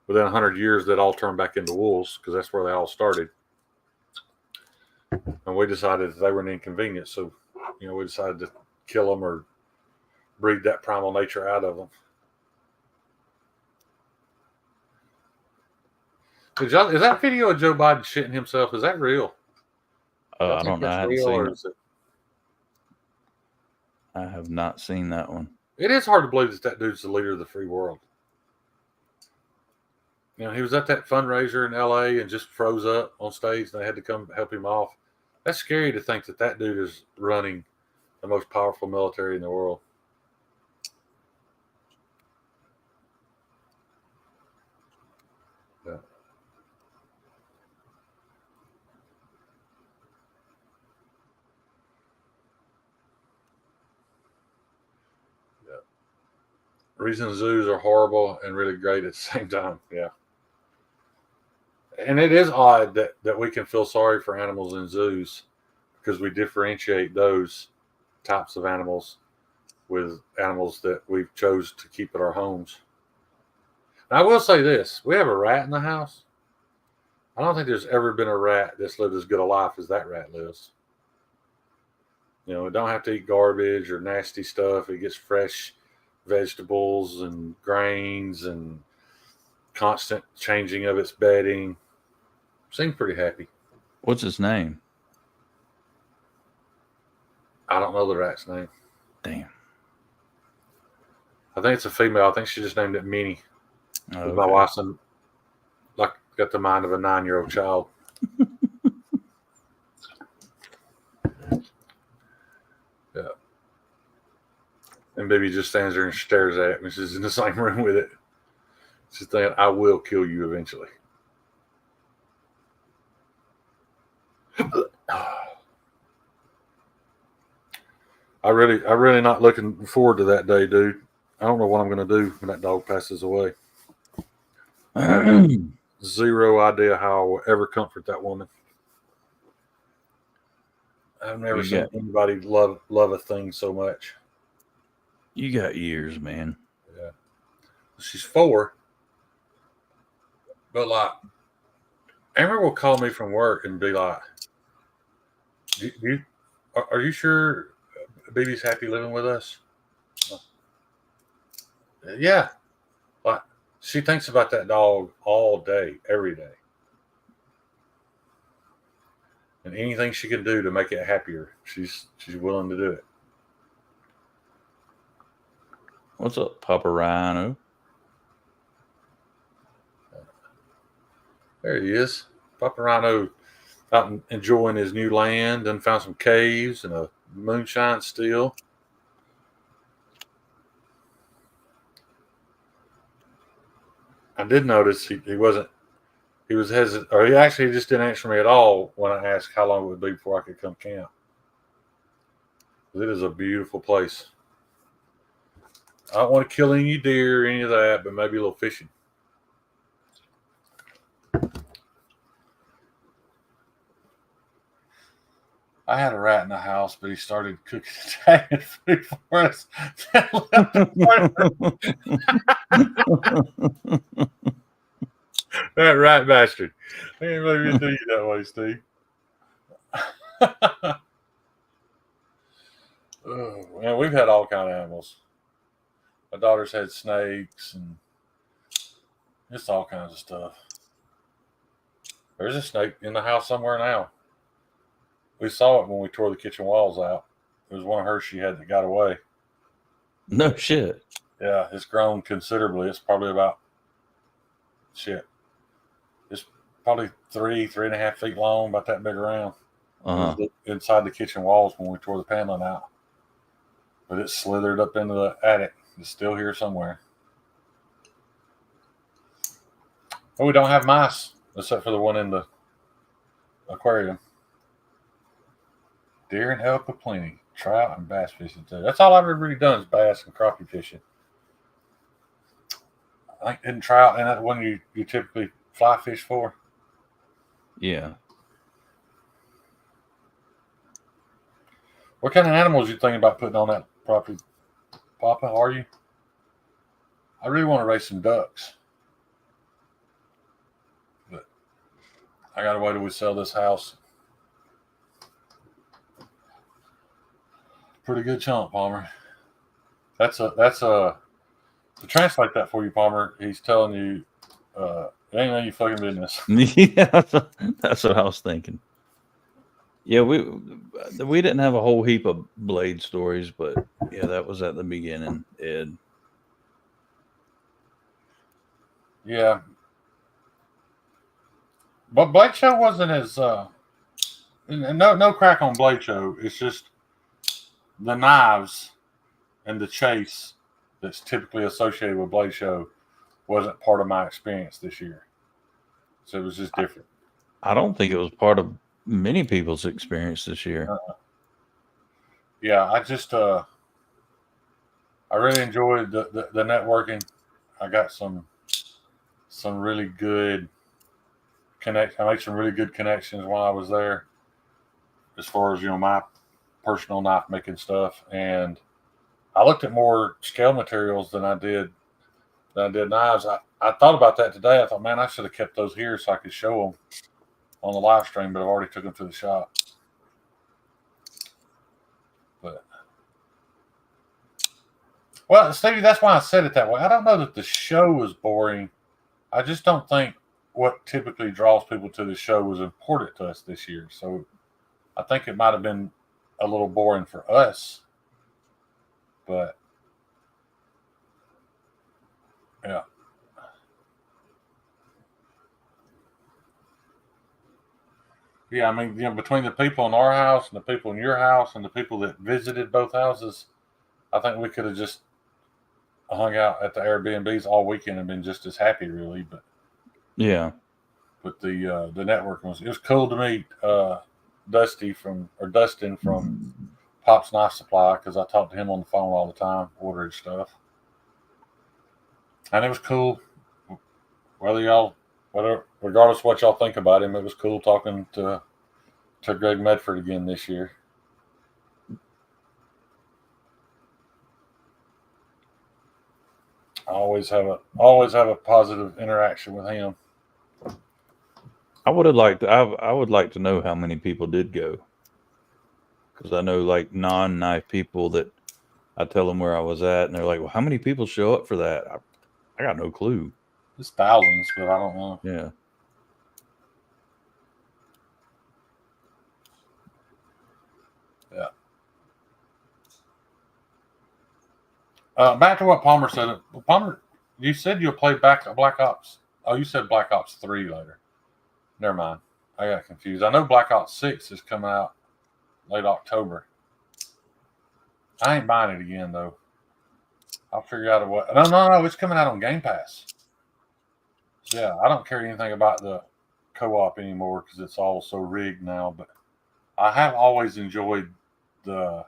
within 100 years, they'd all turn back into wolves because that's where they all started. And we decided that they were an inconvenience. So, we decided to kill them or breed that primal nature out of them. Is that video of Joe Biden shitting himself? Is that real? I don't know. I haven't seen it. I have not seen that one. It is hard to believe that dude's the leader of the free world. He was at that fundraiser in LA and just froze up on stage and they had to come help him off. That's scary to think that dude is running the most powerful military in the world. Yeah. Yeah. Reason zoos are horrible and really great at the same time. Yeah. And it is odd that we can feel sorry for animals in zoos because we differentiate those types of animals with animals that we've chose to keep at our homes. Now, I will say this. We have a rat in the house. I don't think there's ever been a rat that's lived as good a life as that rat lives. It don't have to eat garbage or nasty stuff. It gets fresh vegetables and grains and constant changing of its bedding. Seems pretty happy. What's his name? I don't know the rat's name. Damn. I think it's a female. I think she just named it Minnie. Okay. My wife's got the mind of a 9-year-old child. And baby just stands there and stares at me. She's in the same room with it. She's thinking, I will kill you eventually. I really not looking forward to that day, dude. I don't know what I'm going to do when that dog passes away. I have zero idea how I will ever comfort that woman. I've never seen anybody love a thing so much. You got years, man. Yeah. She's 4. But like, Amber will call me from work and be like, are you sure BB's happy living with us? Yeah. Like, she thinks about that dog all day, every day. And anything she can do to make it happier, she's willing to do it. What's up, Papa Rhino? There he is. Papa Rhino out enjoying his new land and found some caves and a moonshine still. I did notice he was hesitant, or he actually just didn't answer me at all when I asked how long it would be before I could come camp. It is a beautiful place. I don't want to kill any deer or any of that, but maybe a little fishing. I had a rat in the house, but he started cooking Italian food for us. That rat bastard. I can't believe you do you that way, Steve. Oh, man, we've had all kind of animals. My daughter's had snakes and just all kinds of stuff. There's a snake in the house somewhere now. We saw it when we tore the kitchen walls out. It was one of hers she had that got away. No shit. Yeah, it's grown considerably. It's probably about It's probably 3.5 feet long, about that big around. Uh-huh. It was inside the kitchen walls when we tore the paneling out. But it slithered up into the attic. It's still here somewhere. But we don't have mice, except for the one in the aquarium. Deer and elk plenty. Trout and bass fishing too. That's all I've ever really done is bass and crappie fishing. I think isn't trout and that one you typically fly fish for? Yeah. What kind of animals you thinking about putting on that property, Papa? Are you? I really want to raise some ducks, but I gotta wait till we sell this house. Pretty good chunk, Palmer. That's a to translate that for you, Palmer. He's telling you, it ain't none of your fucking business. Yeah, that's what I was thinking. Yeah, we didn't have a whole heap of blade stories, but yeah, that was at the beginning, Ed. Yeah, but Blade Show wasn't as no crack on Blade Show. It's just the knives and the chase that's typically associated with Blade Show wasn't part of my experience this year. So it was just different. I don't think it was part of many people's experience this year. Yeah, I just I really enjoyed the networking. I got some really good I made some really good connections while I was there, as far as my personal knife making stuff, and I looked at more scale materials than I did knives. I thought about that today. I thought, man, I should have kept those here so I could show them on the live stream, but I've already took them to the shop. But well, Stevie, that's why I said it that way. I don't know that the show was boring. I just don't think what typically draws people to the show was important to us this year. So I think it might have been a little boring for us. But yeah. Yeah, I mean, between the people in our house and the people in your house and the people that visited both houses, I think we could have just hung out at the Airbnbs all weekend and been just as happy, really. But yeah, but the networking was cool to meet Dustin from Pop's Knife Supply, because I talked to him on the phone all the time, ordering stuff, and it was cool. Regardless of what y'all think about him, it was cool talking to Greg Medford again this year. I always have a positive interaction with him. I would like to know how many people did go, because I know like non-knife people that I tell them where I was at, and they're like, "Well, how many people show up for that?" I got no clue. It's thousands, but I don't know. Yeah. Back to what Palmer said. Palmer, you said you'll play Black Ops. Oh, you said Black Ops 3 later. Never mind. I got confused. I know Black Ops 6 is coming out late October. I ain't buying it again, though. I'll figure out a way. No. It's coming out on Game Pass. So, yeah, I don't care anything about the co-op anymore because it's all so rigged now. But I have always enjoyed the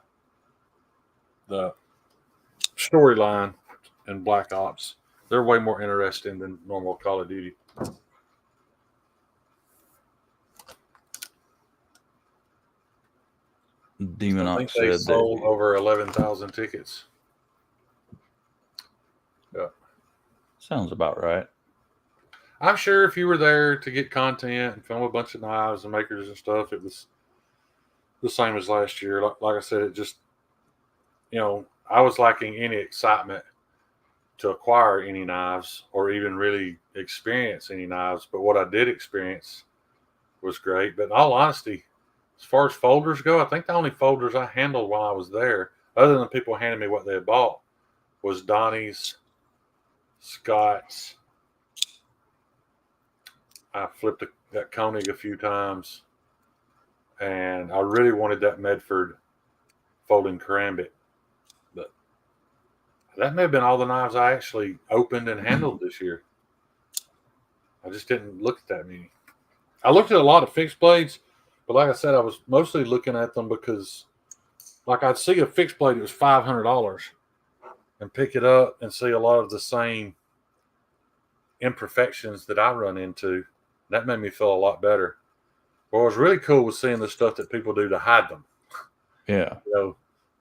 storyline in Black Ops. They're way more interesting than normal Call of Duty. Demon I think Ox they said sold over 11,000 tickets. Yeah. Sounds about right. I'm sure if you were there to get content and film a bunch of knives and makers and stuff, it was the same as last year. Like I said, it just, I was lacking any excitement to acquire any knives or even really experience any knives. But what I did experience was great. But in all honesty, as far as folders go, I think the only folders I handled while I was there, other than people handing me what they had bought, was Donnie's, Scott's. I flipped that Koenig a few times, and I really wanted that Medford folding karambit. But that may have been all the knives I actually opened and handled this year. I just didn't look at that many. I looked at a lot of fixed blades, but like I said, I was mostly looking at them because, like, I'd see a fixed blade that was $500 and pick it up and see a lot of the same imperfections that I run into. That made me feel a lot better. What was really cool was seeing the stuff that people do to hide them. Yeah.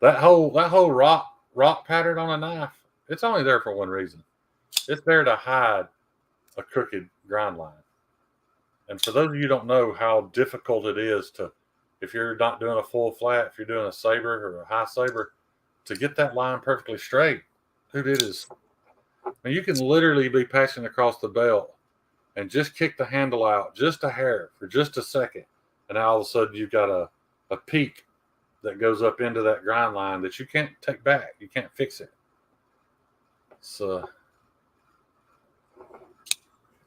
That whole rock pattern on a knife, it's only there for one reason. It's there to hide a crooked grind line. And for those of you who don't know how difficult it is to, if you're not doing a full flat, if you're doing a saber or a high saber, to get that line perfectly straight, dude, it is. I mean, you can literally be passing across the belt and just kick the handle out just a hair for just a second, and now all of a sudden you've got a peak that goes up into that grind line that you can't take back. You can't fix it. So,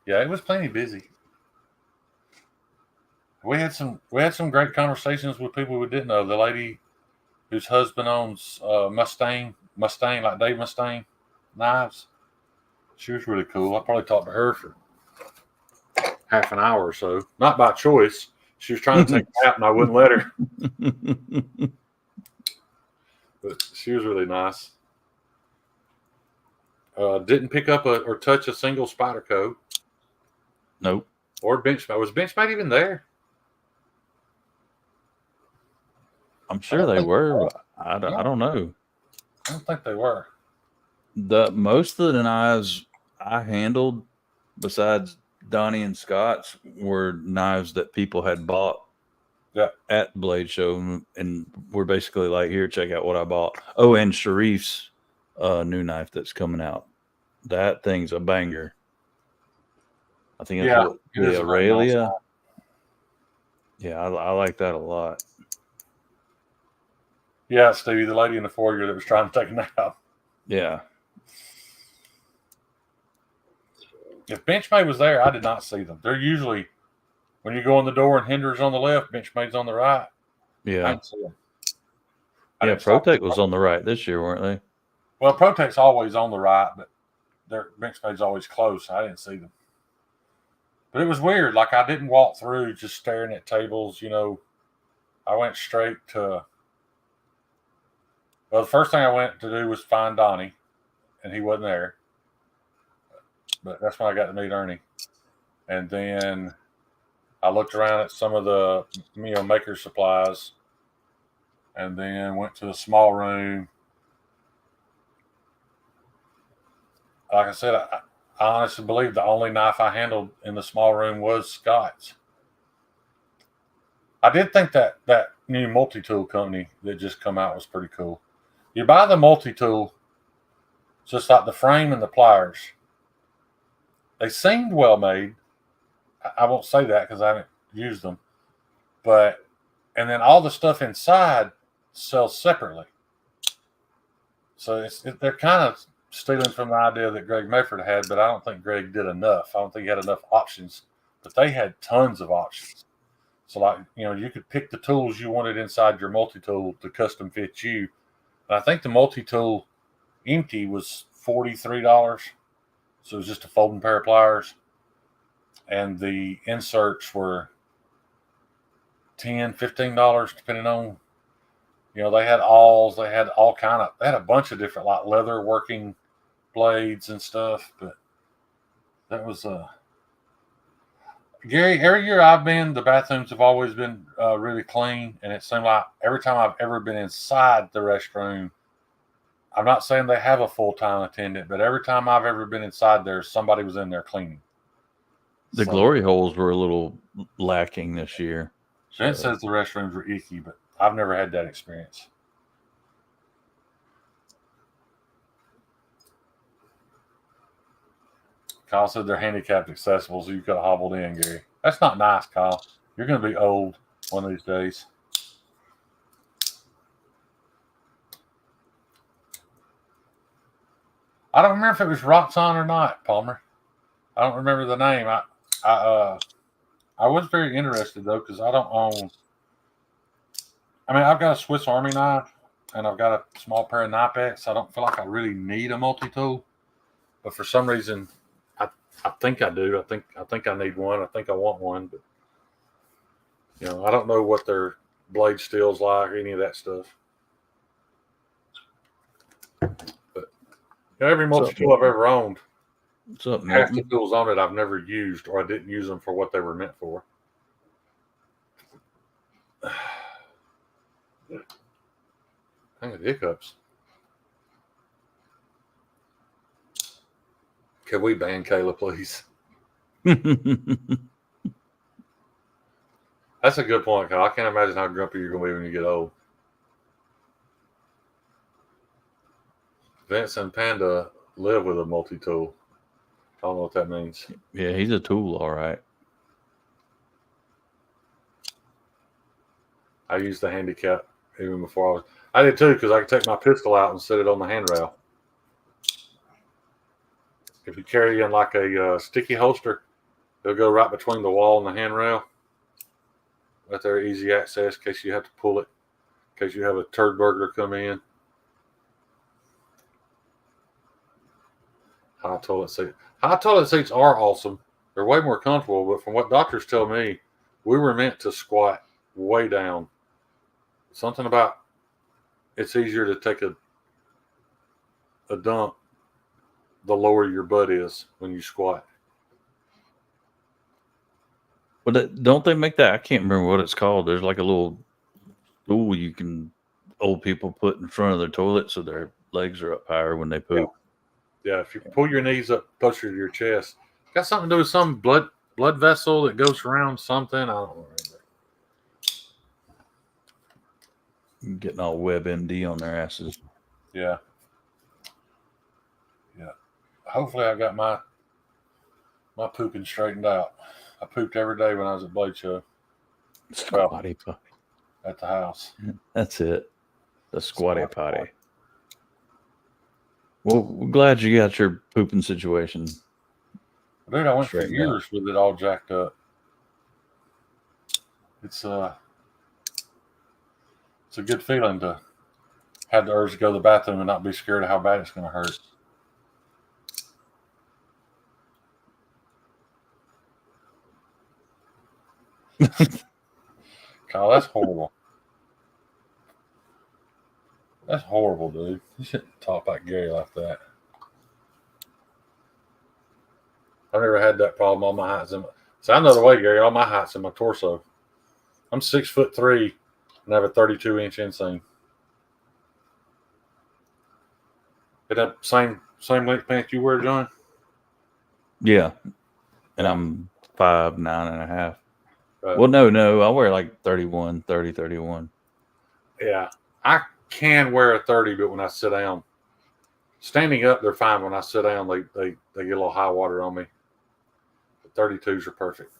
yeah, it was plenty busy. We had some great conversations with people we didn't know. The lady whose husband owns Mustang like Dave Mustaine knives. She was really cool. I probably talked to her for half an hour or so. Not by choice. She was trying to take a nap and I wouldn't let her. But she was really nice. Didn't pick up or touch a single Spyderco. Nope. Or Benchmade. Was Benchmade even there? I'm sure they were. I don't know. I don't think they were. Most of the knives I handled, besides Donnie and Scott's, were knives that people had bought at the Blade Show, and we're basically like, here, check out what I bought. Oh, and Sharif's new knife that's coming out. That thing's a banger. I think it's the Aurelia. Yeah, I like that a lot. Yeah, Stevie, the lady in the foyer that was trying to take a nap. Yeah. If Benchmade was there, I did not see them. They're usually, when you go in the door and Hinder's on the left, Benchmade's on the right. Yeah. I didn't see them. Yeah, Protect was on the right this year, weren't they? Well, Protect's always on the right, but their bench pade's always close. I didn't see them. But it was weird. Like, I didn't walk through just staring at tables, I went straight to. Well, the first thing I went to do was find Donnie, and he wasn't there. But that's when I got to meet Ernie. And then I looked around at some of the maker supplies, and then went to the small room. Like I said, I honestly believe the only knife I handled in the small room was Scott's. I did think that new multi-tool company that just come out was pretty cool. You buy the multi-tool, just like the frame and the pliers. They seemed well made. I won't say that because I haven't used them. And then all the stuff inside sells separately. So they're kind of stealing from the idea that Greg Mayford had, but I don't think Greg did enough. I don't think he had enough options. But they had tons of options. So, like, you could pick the tools you wanted inside your multi-tool to custom fit you. And I think the multi-tool empty was $43. So it was just a folding pair of pliers. And the inserts were $10, $15, depending on, they had awls, they had they had a bunch of different, like, leather working blades and stuff. But that was, Gary, every year I've been, the bathrooms have always been really clean. And it seemed like every time I've ever been inside the restroom, I'm not saying they have a full-time attendant, but every time I've ever been inside there, somebody was in there cleaning. The glory holes were a little lacking this year. Vince says the restrooms were icky, but I've never had that experience. Kyle said they're handicapped accessible, so you could have hobbled in, Gary. That's not nice, Kyle. You're going to be old one of these days. I don't remember if it was Roxanne or not, Palmer. I don't remember the name. I was very interested, though, because I don't own. I mean, I've got a Swiss Army knife, and I've got a small pair of knife packs. I don't feel like I really need a multi-tool, but for some reason, I think I do. I think I need one. I think I want one, but I don't know what their blade steel's like or any of that stuff. But every multi-tool I've ever owned, half the tools on it I've never used, or I didn't use them for what they were meant for. I got hiccups. Can we ban Kayla, please? That's a good point, Kyle. I can't imagine how grumpy you're going to be when you get old. Vince and Panda live with a multi-tool. I don't know what that means. Yeah, he's a tool, all right. I used the handicap even before I did too, because I could take my pistol out and set it on the handrail. If you carry in like a sticky holster, it'll go right between the wall and the handrail. Right there, easy access in case you have to pull it, in case you have a turd burglar come in. High toilet seats. High toilet seats are awesome. They're way more comfortable, but from what doctors tell me, we were meant to squat way down. Something about it's easier to take a dump the lower your butt is when you squat. Well, don't they make that? I can't remember what it's called. There's like a little stool old people put in front of their toilet so their legs are up higher when they poop. Yeah, if you pull your knees up closer to your chest, got something to do with some blood vessel that goes around something. I don't remember. Getting all WebMD on their asses. Yeah. Yeah. Hopefully I got my pooping straightened out. I pooped every day when I was at Blade Show. Squatty potty. At the house. That's it. The squatty potty. Well, we're glad you got your pooping situation. Dude, I went for years with it all jacked up. It's a good feeling to had the urge to go to the bathroom and not be scared of how bad it's going to hurt. Kyle, that's horrible. That's horrible, dude. You shouldn't talk about Gary like that. I've never had that problem. All my heights in my... So I know the way, Gary. All my heights in my torso. I'm 6'3" and have a 32-inch inseam. Is that same length pants you wear, John? Yeah. And I'm 5'9.5". Right. Well, no. I wear like 31. Yeah. I can wear a 30, but when I sit down, standing up, they're fine. When I sit down, they get a little high water on me. The 32s are perfect.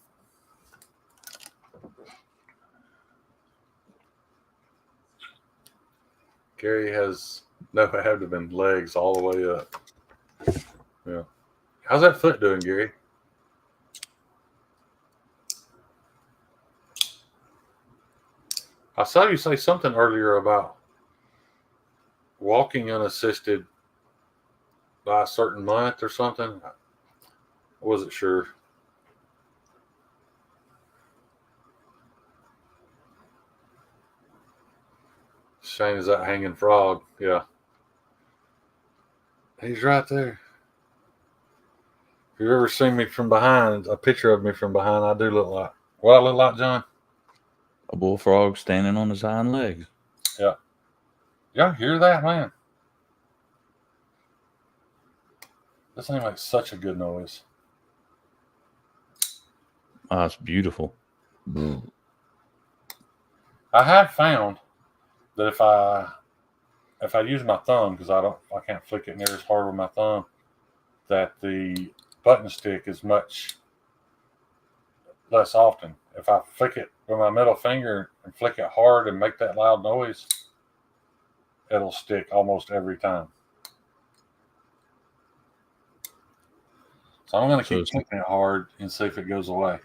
Gary has no abdomen, legs all the way up. Yeah. How's that foot doing, Gary? I saw you say something earlier about walking unassisted by a certain month or something. I wasn't sure. Shane is that hanging frog. Yeah. He's right there. If you've ever seen me from behind, a picture of me from behind, I do look like. What I look like, John? A bullfrog standing on his hind legs. Yeah. Y'all hear that, man? This thing makes such a good noise. Oh, it's beautiful. I have found that if I use my thumb, because I can't flick it near as hard with my thumb, that the button stick is much less often. If I flick it with my middle finger and flick it hard and make that loud noise, it'll stick almost every time. So I'm going to keep flicking it hard and see if it goes away.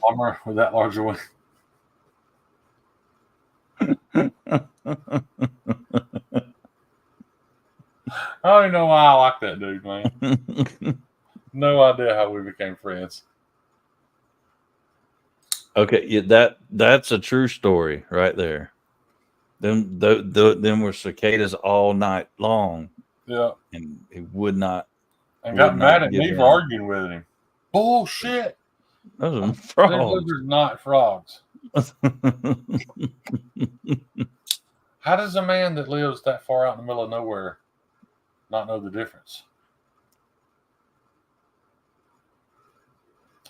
Armor with that larger one. I don't even know why I like that dude, man. No idea how we became friends. Okay, yeah, that's a true story right there. Them were cicadas all night long. Yeah. And he would not. And got mad at me for arguing with him. Bullshit. Those are frogs. Those are not frogs. How does a man that lives that far out in the middle of nowhere not know the difference?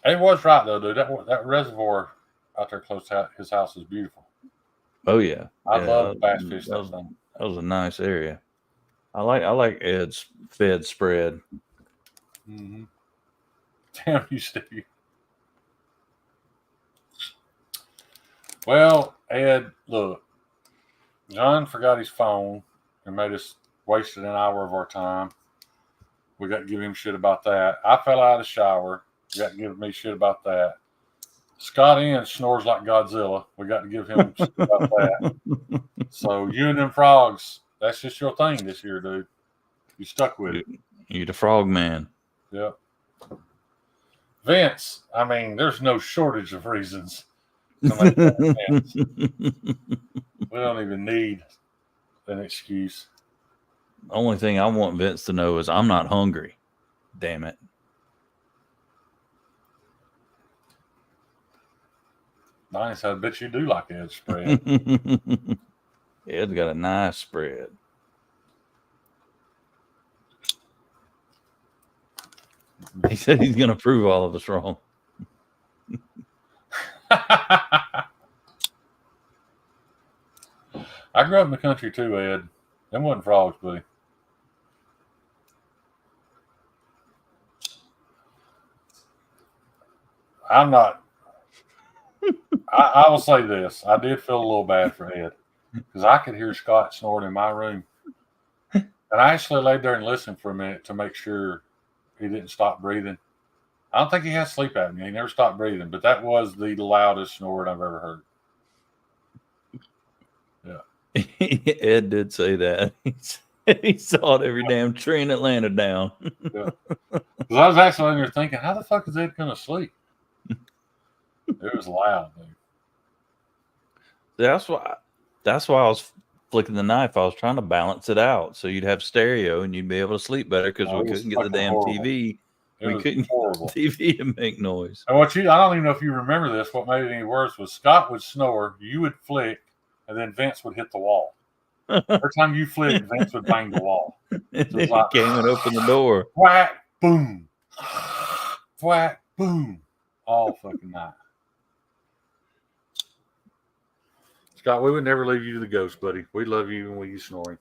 He was right though, dude. That reservoir out there close to his house is beautiful. Oh yeah, I love the bass fish. That was a nice area. I like Ed's fed spread. Mm-hmm. Damn you, Steve. Well, Ed, look, John forgot his phone and made us wasted an hour of our time. We got to give him shit about that. I fell out of the shower. You got to give me shit about that. Scott Innes snores like Godzilla. We got to give him shit about that. So you and them frogs, that's just your thing this year, dude. You stuck with it. You the frog man. Yep. Vince, I mean, there's no shortage of reasons to make that Vince. We don't even need an excuse. The only thing I want Vince to know is I'm not hungry. Damn it. Nice. I bet you do like Ed's spread. Ed's got a nice spread. He said he's going to prove all of us wrong. I grew up in the country too, Ed. Them wasn't frogs, buddy. I'm not. I will say this. I did feel a little bad for Ed because I could hear Scott snoring in my room. And I actually laid there and listened for a minute to make sure he didn't stop breathing. I don't think he has sleep apnea. He never stopped breathing, but that was the loudest snoring I've ever heard. Yeah. Ed did say that. He saw it every damn tree in Atlanta down. Yeah. Because I was actually in there thinking, how the fuck is Ed going to sleep? It was loud, dude. That's why I was flicking the knife. I was trying to balance it out so you'd have stereo and you'd be able to sleep better because we couldn't get the damn horrible. TV. We couldn't horrible. get the TV to make noise. And I don't even know if you remember this. What made it any worse was Scott would snore, you would flick, and then Vince would hit the wall. Every time you flicked, Vince would bang the wall. And then he came and opened the door. Whack, boom. Whack, boom. All fucking night. Scott, we would never leave you to the ghost, buddy. We love you even when you snoring.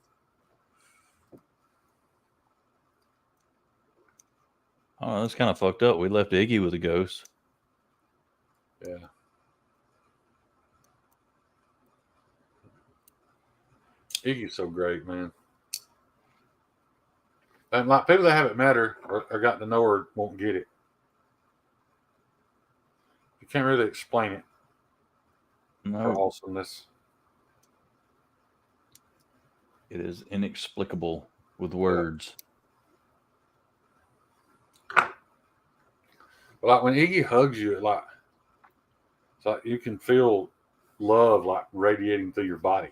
Oh, that's kind of fucked up. We left Iggy with a ghost. Yeah. Iggy's so great, man. And like people that haven't met her or gotten to know her won't get it. You can't really explain it. No. Her awesomeness. It is inexplicable with words. Like when Iggy hugs you, it's like you can feel love like radiating through your body.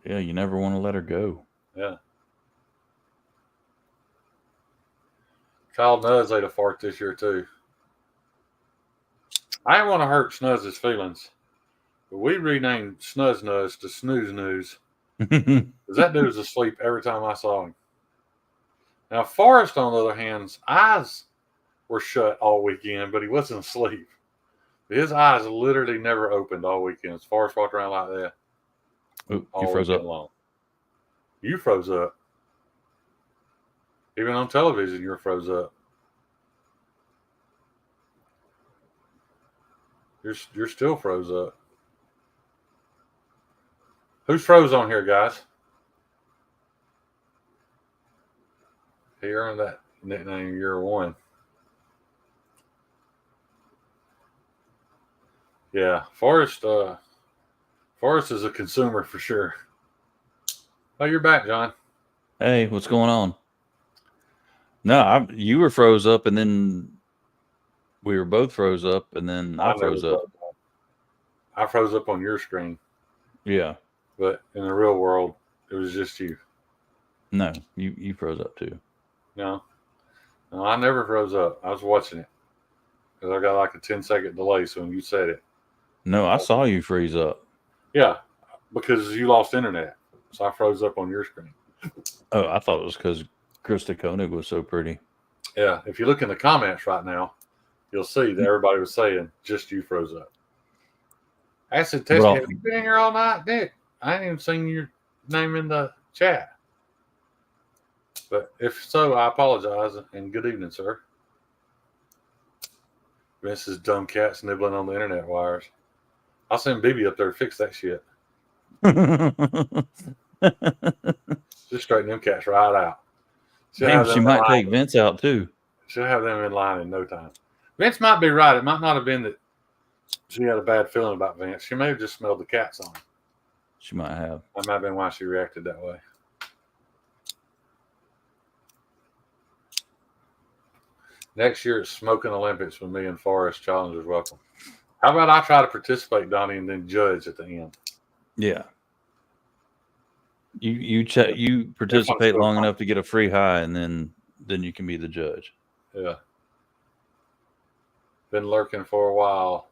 Yeah, you never want to let her go. Yeah. Kyle Nuz ate a fart this year too. I didn't want to hurt Snuz's feelings, but we renamed Snuz Nuz to Snooze News because that dude was asleep every time I saw him. Now Forrest, on the other hand, his eyes were shut all weekend, but he wasn't asleep. His eyes literally never opened all weekend. Forrest walked around like that. Ooh, you froze up. Long. You froze up. Even on television, you're froze up. You're still froze up. Who's froze on here, guys? He earned that nickname year one. Yeah, Forrest is a consumer for sure. Oh, you're back, John. Hey, what's going on? No, you were froze up, and then we were both froze up, and then I froze up. I froze up on your screen. Yeah. But in the real world, it was just you. No, you froze up too. No, I never froze up. I was watching it because I got like a 10-second delay. So when you said it. No, I saw you freeze up. Yeah, because you lost internet. So I froze up on your screen. Oh, I thought it was because Krista Koenig was so pretty. Yeah, if you look in the comments right now, you'll see that everybody was saying just you froze up. I said, Tessie, have you been in here all night, Dick? I ain't even seen your name in the chat. But if so, I apologize and good evening, sir. Vince's dumb cat's nibbling on the internet wires. I'll send BB up there to fix that shit. Just straighten them cats right out. Damn, she might take Vince out too. She'll have them in line in no time. Vince might be right. It might not have been that she had a bad feeling about Vince. She may have just smelled the cats on him. She might have. That might have been why she reacted that way. Next year it's Smoking Olympics with me and Forrest. Challengers welcome. How about I try to participate, Donnie, and then judge at the end? Yeah. You participate long enough to get a free high, and then you can be the judge. Yeah. Been lurking for a while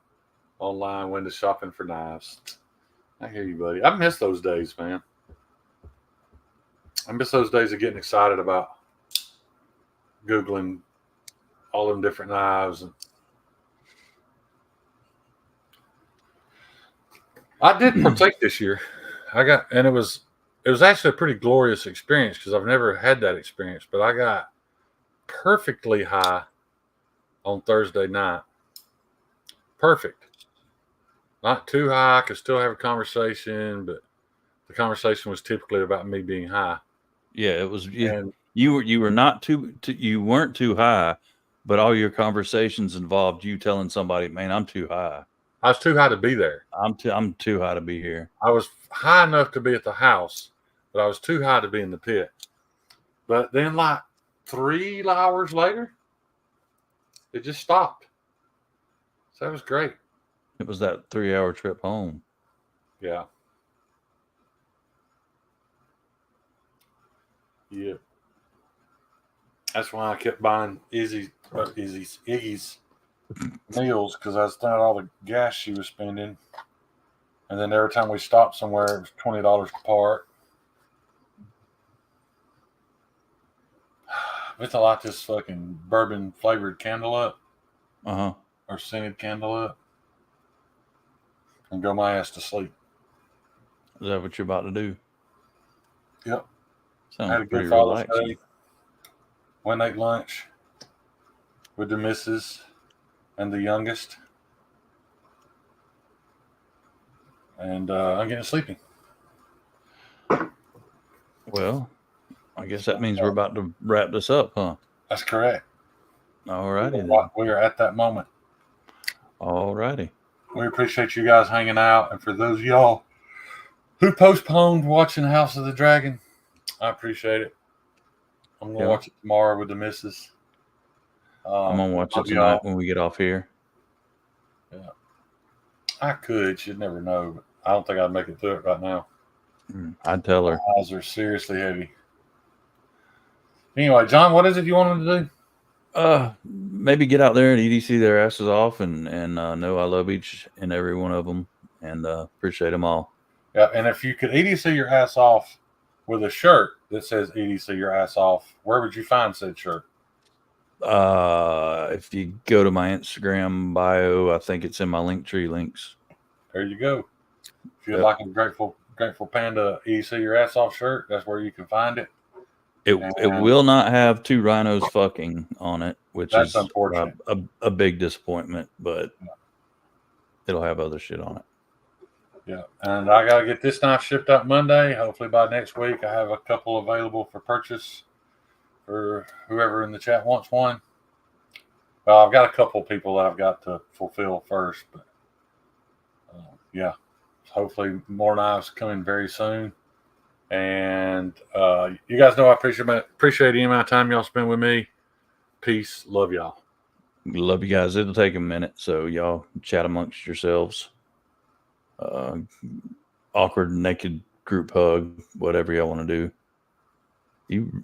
online, window shopping for knives. I hear you, buddy. I miss those days, man. I miss those days of getting excited about Googling all them different knives. I did partake this year. It was actually a pretty glorious experience because I've never had that experience, but I got perfectly high on Thursday night. Perfect. Not too high. I could still have a conversation, but the conversation was typically about me being high. Yeah, it was. You were not you weren't too high, But all your conversations involved you telling somebody, "Man, I'm too high. I was too high to be there. I'm too high to be here." I was high enough to be at the house, but I was too high to be in the pit. But then, like 3 hours later, it just stopped. So that was great. It was that 3-hour trip home. Yeah. Yeah. That's why I kept buying Iggy's meals, because I was thinking all the gas she was spending. And then every time we stopped somewhere, it was $20 a part. It's to light this fucking bourbon flavored candle up. Or scented candle up. And go my ass to sleep. Is that what you're about to do? Yep. Sounds pretty relaxing. Went ate lunch with the missus and the youngest. And I'm getting sleepy. Well, I guess that means we're about to wrap this up, huh? That's correct. All righty then. We are at that moment. All righty. We appreciate you guys hanging out. And for those of y'all who postponed watching House of the Dragon, I appreciate it. I'm going to watch it tomorrow with the missus. I'm going to watch it tonight when we get off here. Yeah. I could. You'd never know. But I don't think I'd make it through it right now. I'd tell her. My eyes are seriously heavy. Anyway, John, what is it you want them to do? Maybe get out there and EDC their asses off and know I love each and every one of them and appreciate them all. Yeah, and if you could EDC your ass off with a shirt that says EDC your ass off, where would you find said shirt? If you go to my Instagram bio, I think it's in my Linktree links. There you go. If you'd like a Grateful Panda EDC your ass off shirt, that's where you can find it. It will not have 2 rhinos fucking on it, which is unfortunate. A big disappointment, but it'll have other shit on it. Yeah, and I got to get this knife shipped out Monday. Hopefully by next week I have a couple available for purchase for whoever in the chat wants one. Well, I've got a couple people that I've got to fulfill first, but yeah, hopefully more knives coming very soon. And you guys know I appreciate the amount of time y'all spend with me. Peace. Love y'all. Love you guys. It'll take a minute, so y'all chat amongst yourselves. Awkward naked group hug, whatever y'all want to do.